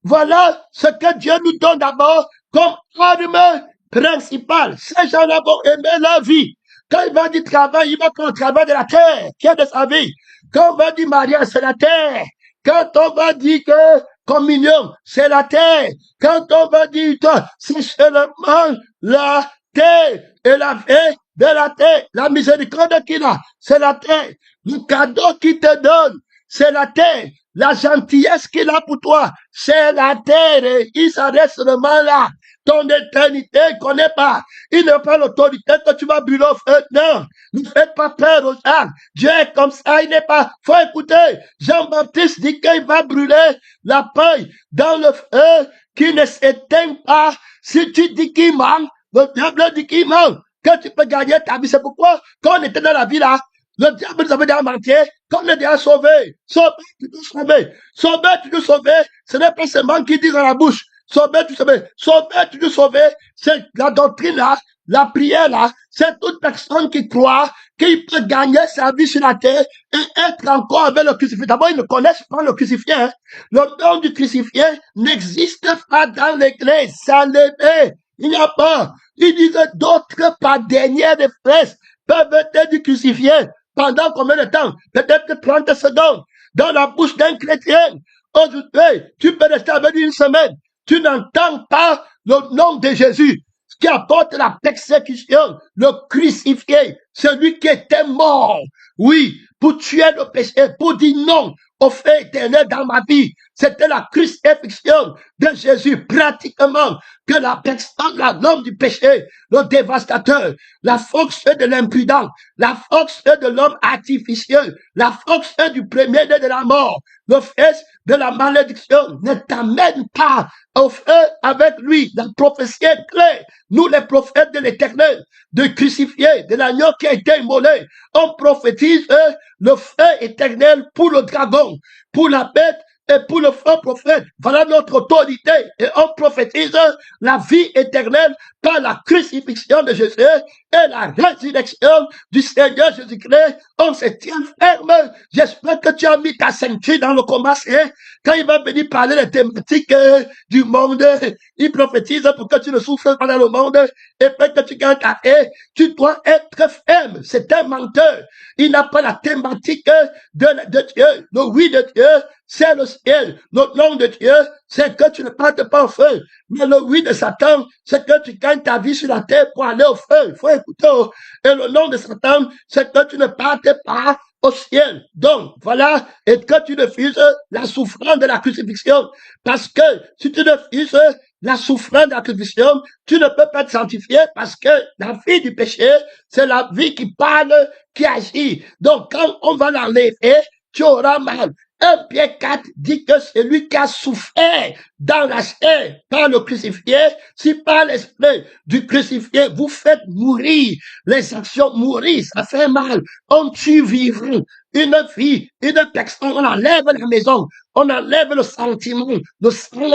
voilà ce que Dieu nous donne d'abord comme arme principale. Ces gens-là vont aimer la vie. Quand il va dire travail, il va prendre le travail de la terre, qui est de sa vie. Quand on va dire mariage, c'est la terre. Quand on va dire que communion, c'est la terre. Quand on va dire c'est seulement la terre et la vie de la terre. La miséricorde qu'il a, c'est la terre. Le cadeau qu'il te donne, c'est la terre. La gentillesse qu'il a pour toi, c'est la terre. Et il s'arrête seulement là. Ton éternité, il ne connaît pas. Il n'a pas l'autorité que tu vas brûler au feu. Non, ne faites pas peur aux gens. Dieu est comme ça, il n'est pas. Faut écouter. Jean-Baptiste dit qu'il va brûler la paille dans le feu qui ne s'éteint pas. Si tu dis qu'il ment, le diable dit qu'il ment. Que tu peux gagner ta vie. C'est pourquoi, quand on était dans la vie là, le diable nous avait déjà menti, quand on est déjà sauvé. Sauvé, tu dois sauver. Sauvé, tu dois sauver. Ce n'est pas seulement qui dit dans la bouche. Sauvé, tu sauver. Sauvé, tu dois sauver. C'est la doctrine là, la prière là. C'est toute personne qui croit qu'il peut gagner sa vie sur la terre et être encore avec le crucifié. D'abord, ils ne connaissent pas le crucifié. Hein. Le nom du crucifié n'existe pas dans l'église. Ça l'est. Il n'y a pas. Ils disent d'autres par dernière des fraises peuvent être crucifiés. Pendant combien de temps? Peut-être 30 secondes. Dans la bouche d'un chrétien. Aujourd'hui, tu peux rester avec lui une semaine. Tu n'entends pas le nom de Jésus. Ce qui apporte la persécution, le crucifié, celui qui était mort. Oui, pour tuer le péché, pour dire non au fait éternel dans ma vie. C'était la crucifixion de Jésus, pratiquement, que la personne, l'homme du péché, le dévastateur, la force de l'impudent, la force de l'homme artificieux, la force du premier-né de la mort, le fils de la malédiction ne t'amène pas au feu avec lui. La prophétie est claire. Nous, les prophètes de l'éternel, de crucifié, de l'agneau qui a été immolé, on prophétise le feu éternel pour le dragon, pour la bête Et pour le faux prophète, voilà notre autorité. Et on prophétise la vie éternelle par la crucifixion de Jésus et la résurrection du Seigneur Jésus-Christ. On se tient ferme. J'espère que tu as mis ta ceinture dans le combat. Quand il va venir parler des thématiques du monde, il prophétise pour que tu ne souffres pas dans le monde et pour que tu gagnes ta paix. Tu dois être ferme. C'est un menteur. Il n'a pas la thématique de Dieu. Le oui de Dieu, c'est le ciel. Le nom de Dieu, c'est que tu ne partes pas au feu. Mais le oui de Satan, c'est que tu gagnes ta vie sur la terre pour aller au feu. Il faut écouter. Et le nom de Satan, c'est que tu ne partes pas au ciel. Donc, voilà, et que tu refuses la souffrance de la crucifixion. Parce que si tu refuses la souffrance de la crucifixion, tu ne peux pas te sanctifier parce que la vie du péché, c'est la vie qui parle, qui agit. Donc, quand on va l'enlever, tu auras mal. 1 Pierre 4 dit que c'est lui qui a souffert dans la chair par le crucifié. Si par l'esprit du crucifié, vous faites mourir les actions, mourir, ça fait mal. On tue vivant une vie, une personne, on enlève la maison, on enlève le sentiment, le sang,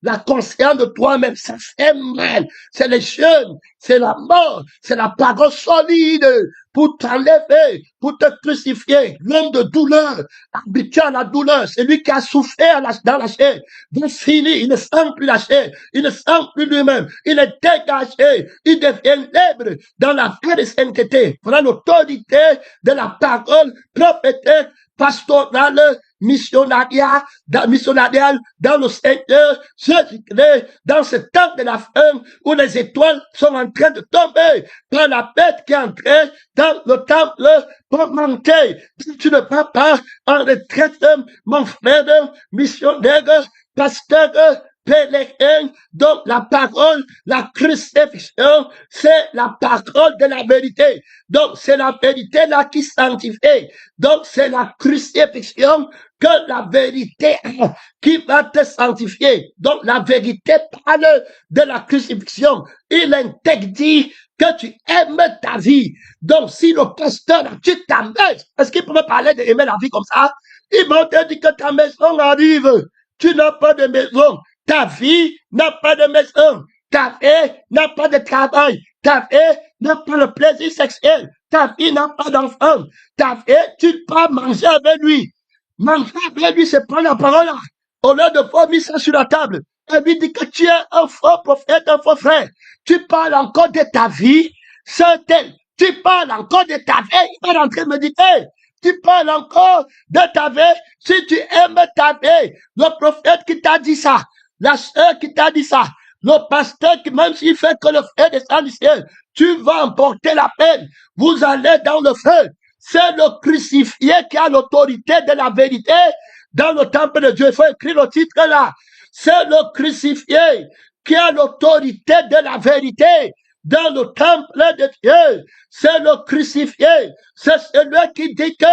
la conscience de toi-même, ça fait mal. C'est les jeunes, c'est la mort, c'est la parole solide pour t'enlever, pour te crucifier. L'homme de douleur, habitué à la douleur, c'est lui qui a souffert dans la chair. Donc fini, il ne sent plus la chair, il ne sent plus lui-même, il est dégagé, il devient libre dans la vie de sainteté. Voilà l'autorité de la parole prophétique, pastorale, missionnariale dans le Seigneur Jésus-Christ, dans ce temps de la fin où les étoiles sont en train de tomber, dans la bête qui est entrée dans le temple pour monter. Si tu ne vas pas en retraite, mon frère, missionnaire, pasteur, pèlerin, donc la parole, la crucifixion, c'est la parole de la vérité. Donc c'est la vérité là qui sanctifie. Donc c'est la crucifixion que la vérité qui va te sanctifier. Donc la vérité parle de la crucifixion. Il interdit que tu aimes ta vie. Donc si le pasteur, tu t'amuses, est-ce qu'il pourrait parler d'aimer la vie comme ça? Ils vont te dire que ta maison arrive. Tu n'as pas de maison. Ta vie n'a pas de maison. Ta vie n'a pas de travail. Ta vie n'a pas le plaisir sexuel. Ta vie n'a pas d'enfant. Ta vie, tu peux manger avec lui. Manger avec lui, c'est prendre la parole là. Au lieu de vomir ça sur la table. Et lui dit que tu es un faux prophète, un faux frère. Tu parles encore de ta vie, certaine. Tu parles encore de ta vie. Il va rentrer me dire, hey, tu parles encore de ta vie. Si tu aimes ta vie, le prophète qui t'a dit ça, la sœur qui t'a dit ça, le pasteur qui, même s'il fait que le feu descend du ciel, tu vas emporter la peine. Vous allez dans le feu. C'est le crucifié qui a l'autorité de la vérité dans le temple de Dieu. Il faut écrire le titre là. C'est le crucifié qui a l'autorité de la vérité dans le temple de Dieu. C'est le crucifié. C'est celui qui dit que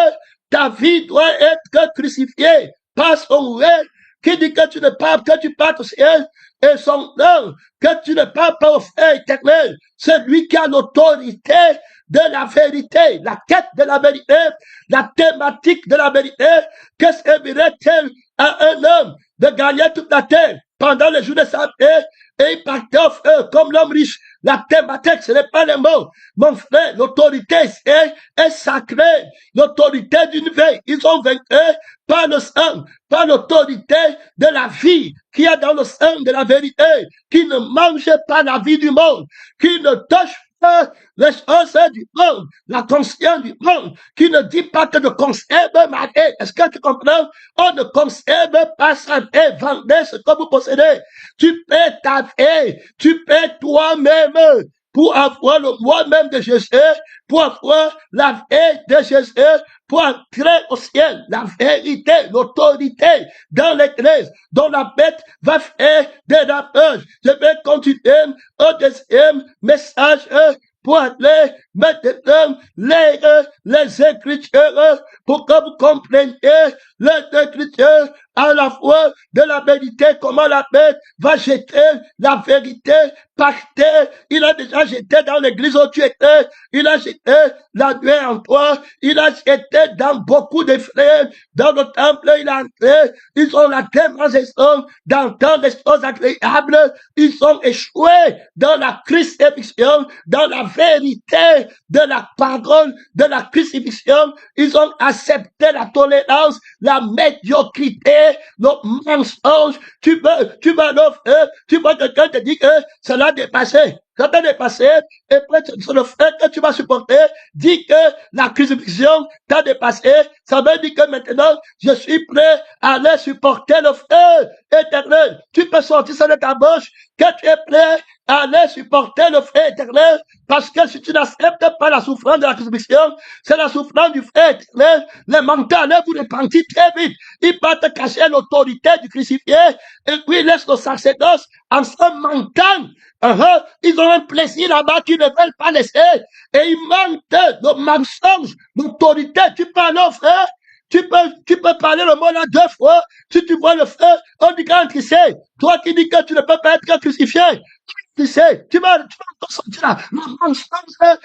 ta vie doit être crucifiée par son règne, qui dit que tu ne parles, que tu partes au ciel, et son nom, que tu ne parles pas au feu éternel. C'est lui qui a l'autorité de la vérité, la quête de la vérité, la thématique de la vérité. Que servirait-elle à un homme de gagner toute la terre pendant les jours de sa vie et il partait au feu comme l'homme riche? La thématique, ce n'est pas les mots. Mon frère, l'autorité est sacrée. L'autorité d'une veille. Ils ont vaincu par le sang, par l'autorité de la vie qui est dans le sang de la vérité, qui ne mange pas la vie du monde, qui ne touche pas les choses du monde, la conscience du monde, qui ne dit pas que de conserve ma vie. Est-ce que tu comprends? On ne conserve pas sa vie. Vendez ce que vous possédez. Tu paies ta vie. Tu paies toi-même pour avoir le moi-même de Jésus, pour avoir la vie de Jésus, pour entrer au ciel, la vérité, l'autorité dans l'église, dont la bête va faire des rapports. Je vais continuer au deuxième message pour aller maintenant lire les Écritures pour que vous compreniez les Écritures à la fois de la vérité, comment la bête va jeter la vérité par terre. Il a déjà jeté dans l'église où tu étais, il a jeté la nuée en toi, il a jeté dans beaucoup de frères, dans le temple, il a entré, ils ont la démonstration dans tant de choses agréables, ils ont échoué dans la crucifixion, dans la vérité de la parole de la crucifixion, ils ont accepté la tolérance, la médiocrité, le mensonge. Tu vas l'offrir, tu vois quelqu'un te dit que cela a dépassé. Quand t'as dépassé, et puis le frère que tu vas supporter dit que la crucifixion t'a dépassé, ça veut dire que maintenant, je suis prêt à aller supporter le feu éternel. Tu peux sortir ça de ta bouche, que tu es prêt à aller supporter le feu éternel, parce que si tu n'acceptes pas la souffrance de la crucifixion, c'est la souffrance du feu éternel. Les mentaux, vous repentir très vite. Ils peuvent te cacher l'autorité du crucifié, et puis ils laissent le sacerdoce en se mentant. Ils ont un plaisir là-bas qu'ils ne veulent pas laisser. Et ils mentent le mensonge, l'autorité. Tu parles au frère, tu peux parler le mot là 2 fois. Si tu vois le frère, on dit quand tu sais. Toi qui dis que tu ne peux pas être crucifié, tu sais, tu vas encore sortir là. Le mensonge là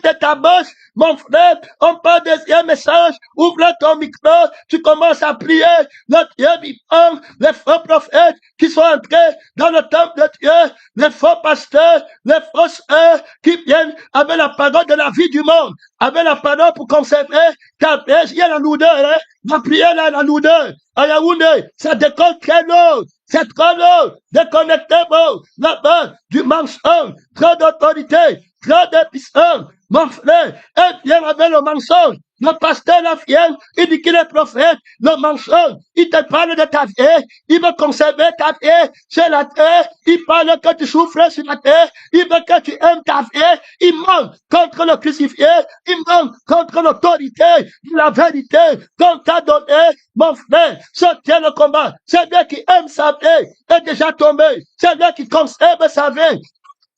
de ta bouche, mon frère, on parle deuxième message, ouvre ton micro, tu commences à prier, le Dieu vivant, les faux prophètes qui sont entrés dans le temple de Dieu, les faux pasteurs, les faux sœurs qui viennent avec la parole de la vie du monde, avec la parole pour conserver ta pièce. Il y a la lourdeur, hein? La prière là, la lourdeur. À Yaoundé, ça décolle très lourd. C'est trop lourd. Déconnectez-vous là-bas du mensonge, trop d'autorité, trop de puissance. Mon frère, elle vient avec le mensonge. Le pasteur la vient, il dit qu'il est prophète. Le mensonge, il te parle de ta vie, il veut conserver ta vie sur la terre, il parle que tu souffres sur la terre, il veut que tu aimes ta vie, il ment contre le crucifié, il ment contre l'autorité de la vérité qu'on t'a donné, mon frère. Sortez le combat. C'est lui qui aime sa vie est déjà tombé. C'est lui qui conserve sa vie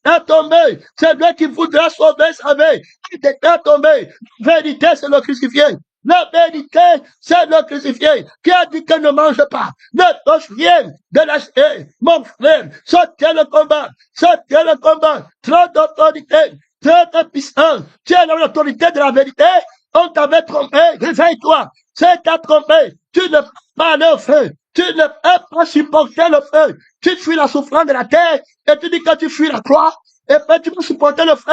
est tombé. C'est lui qui voudra sauver sa vie. Il est tombé. La vérité, c'est le crucifié. La vérité, c'est le crucifié. Qui a dit que ne mange pas? Ne touche rien de l'acheter. Mon frère, sortez le combat. Sortez le combat. Trop d'autorité. Trop de puissance. Tu es dans l'autorité de la vérité. On t'avait trompé. Réveille-toi. C'est ta trompé. Tu ne peux pas aller au feu. Tu ne peux pas supporter le feu. Tu fuis la souffrance de la terre et tu dis que tu fuis la croix. Et puis tu peux supporter le feu.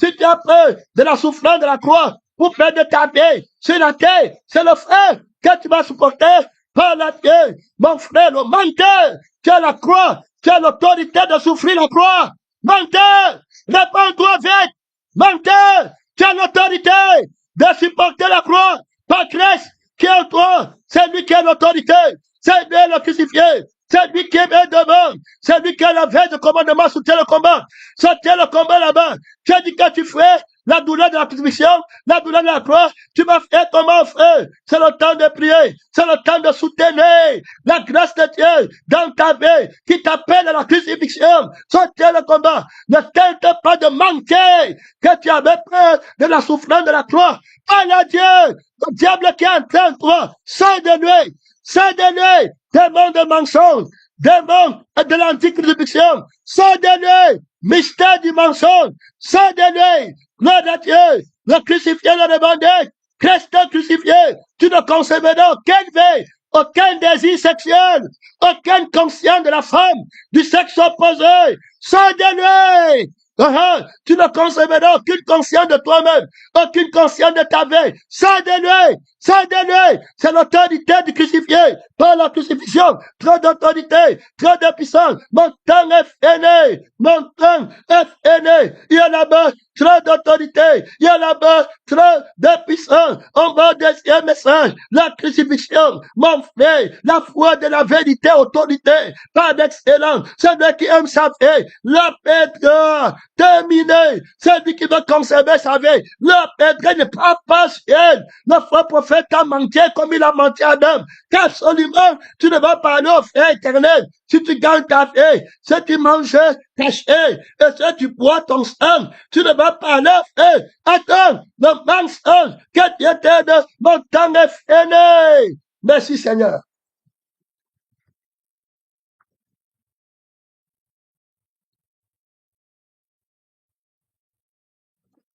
Si tu as peur de la souffrance de la croix pour perdre ta vie sur la terre, c'est le feu que tu vas supporter par la terre. Mon frère, le menteur, tu as la croix, tu as l'autorité de souffrir la croix. Menteur, réponds-toi vite. Menteur, tu as l'autorité de supporter la croix par Christ qui est en toi. C'est lui qui a l'autorité. C'est lui le crucifié. C'est lui qui est devant. C'est lui qui a la veille de commandement. Soutient le combat. Soutient le combat là-bas. Tu as dit que tu ferais la douleur de la crucifixion, la douleur de la croix. Tu vas faire comment, frère? C'est le temps de prier. C'est le temps de soutenir la grâce de Dieu dans ta vie qui t'appelle à la crucifixion. Soutient le combat. Ne tente pas de manquer que tu avais peur de la souffrance de la croix. Parle à Dieu. Le diable qui est en train de toi. Sors de lui. Sors de lui. Démon de mensonge, démon de l'anticrucifixion, sors de lui, mystère du mensonge, sors de lui, gloire de Dieu, le crucifié le demandé, Christ crucifié, tu ne concevras aucune vie, aucun désir sexuel, aucune conscience de la femme, du sexe opposé, sors de lui. Tu ne concevras aucune conscience de toi-même, aucune conscience de ta vie. Sors de lui, sors de lui. C'est l'autorité du crucifié par la crucifixion. Trop d'autorité, trop de puissance. Mon temps est fini, mon temps est fini. Il y a là-bas trop d'autorité, il y a là-bas trop de puissance. On va au deuxième message, la crucifixion, mon frère, la foi de la vérité, autorité, pas d'excellence. C'est lui qui aime sa vie, la Pétre, terminé. C'est lui qui veut conserver sa vie. Le Pétre n'est pas partiel. Le faux prophète a menti comme il a menti à Adam. Qu'absolument, tu ne vas pas aller au frère éternel. Si tu gagnes ta vie, si tu manges caché, et si tu bois ton sang, tu ne vas pas aller au frère. Attends, le mensonge que Dieu t'aide, mon temps est fini. Merci Seigneur.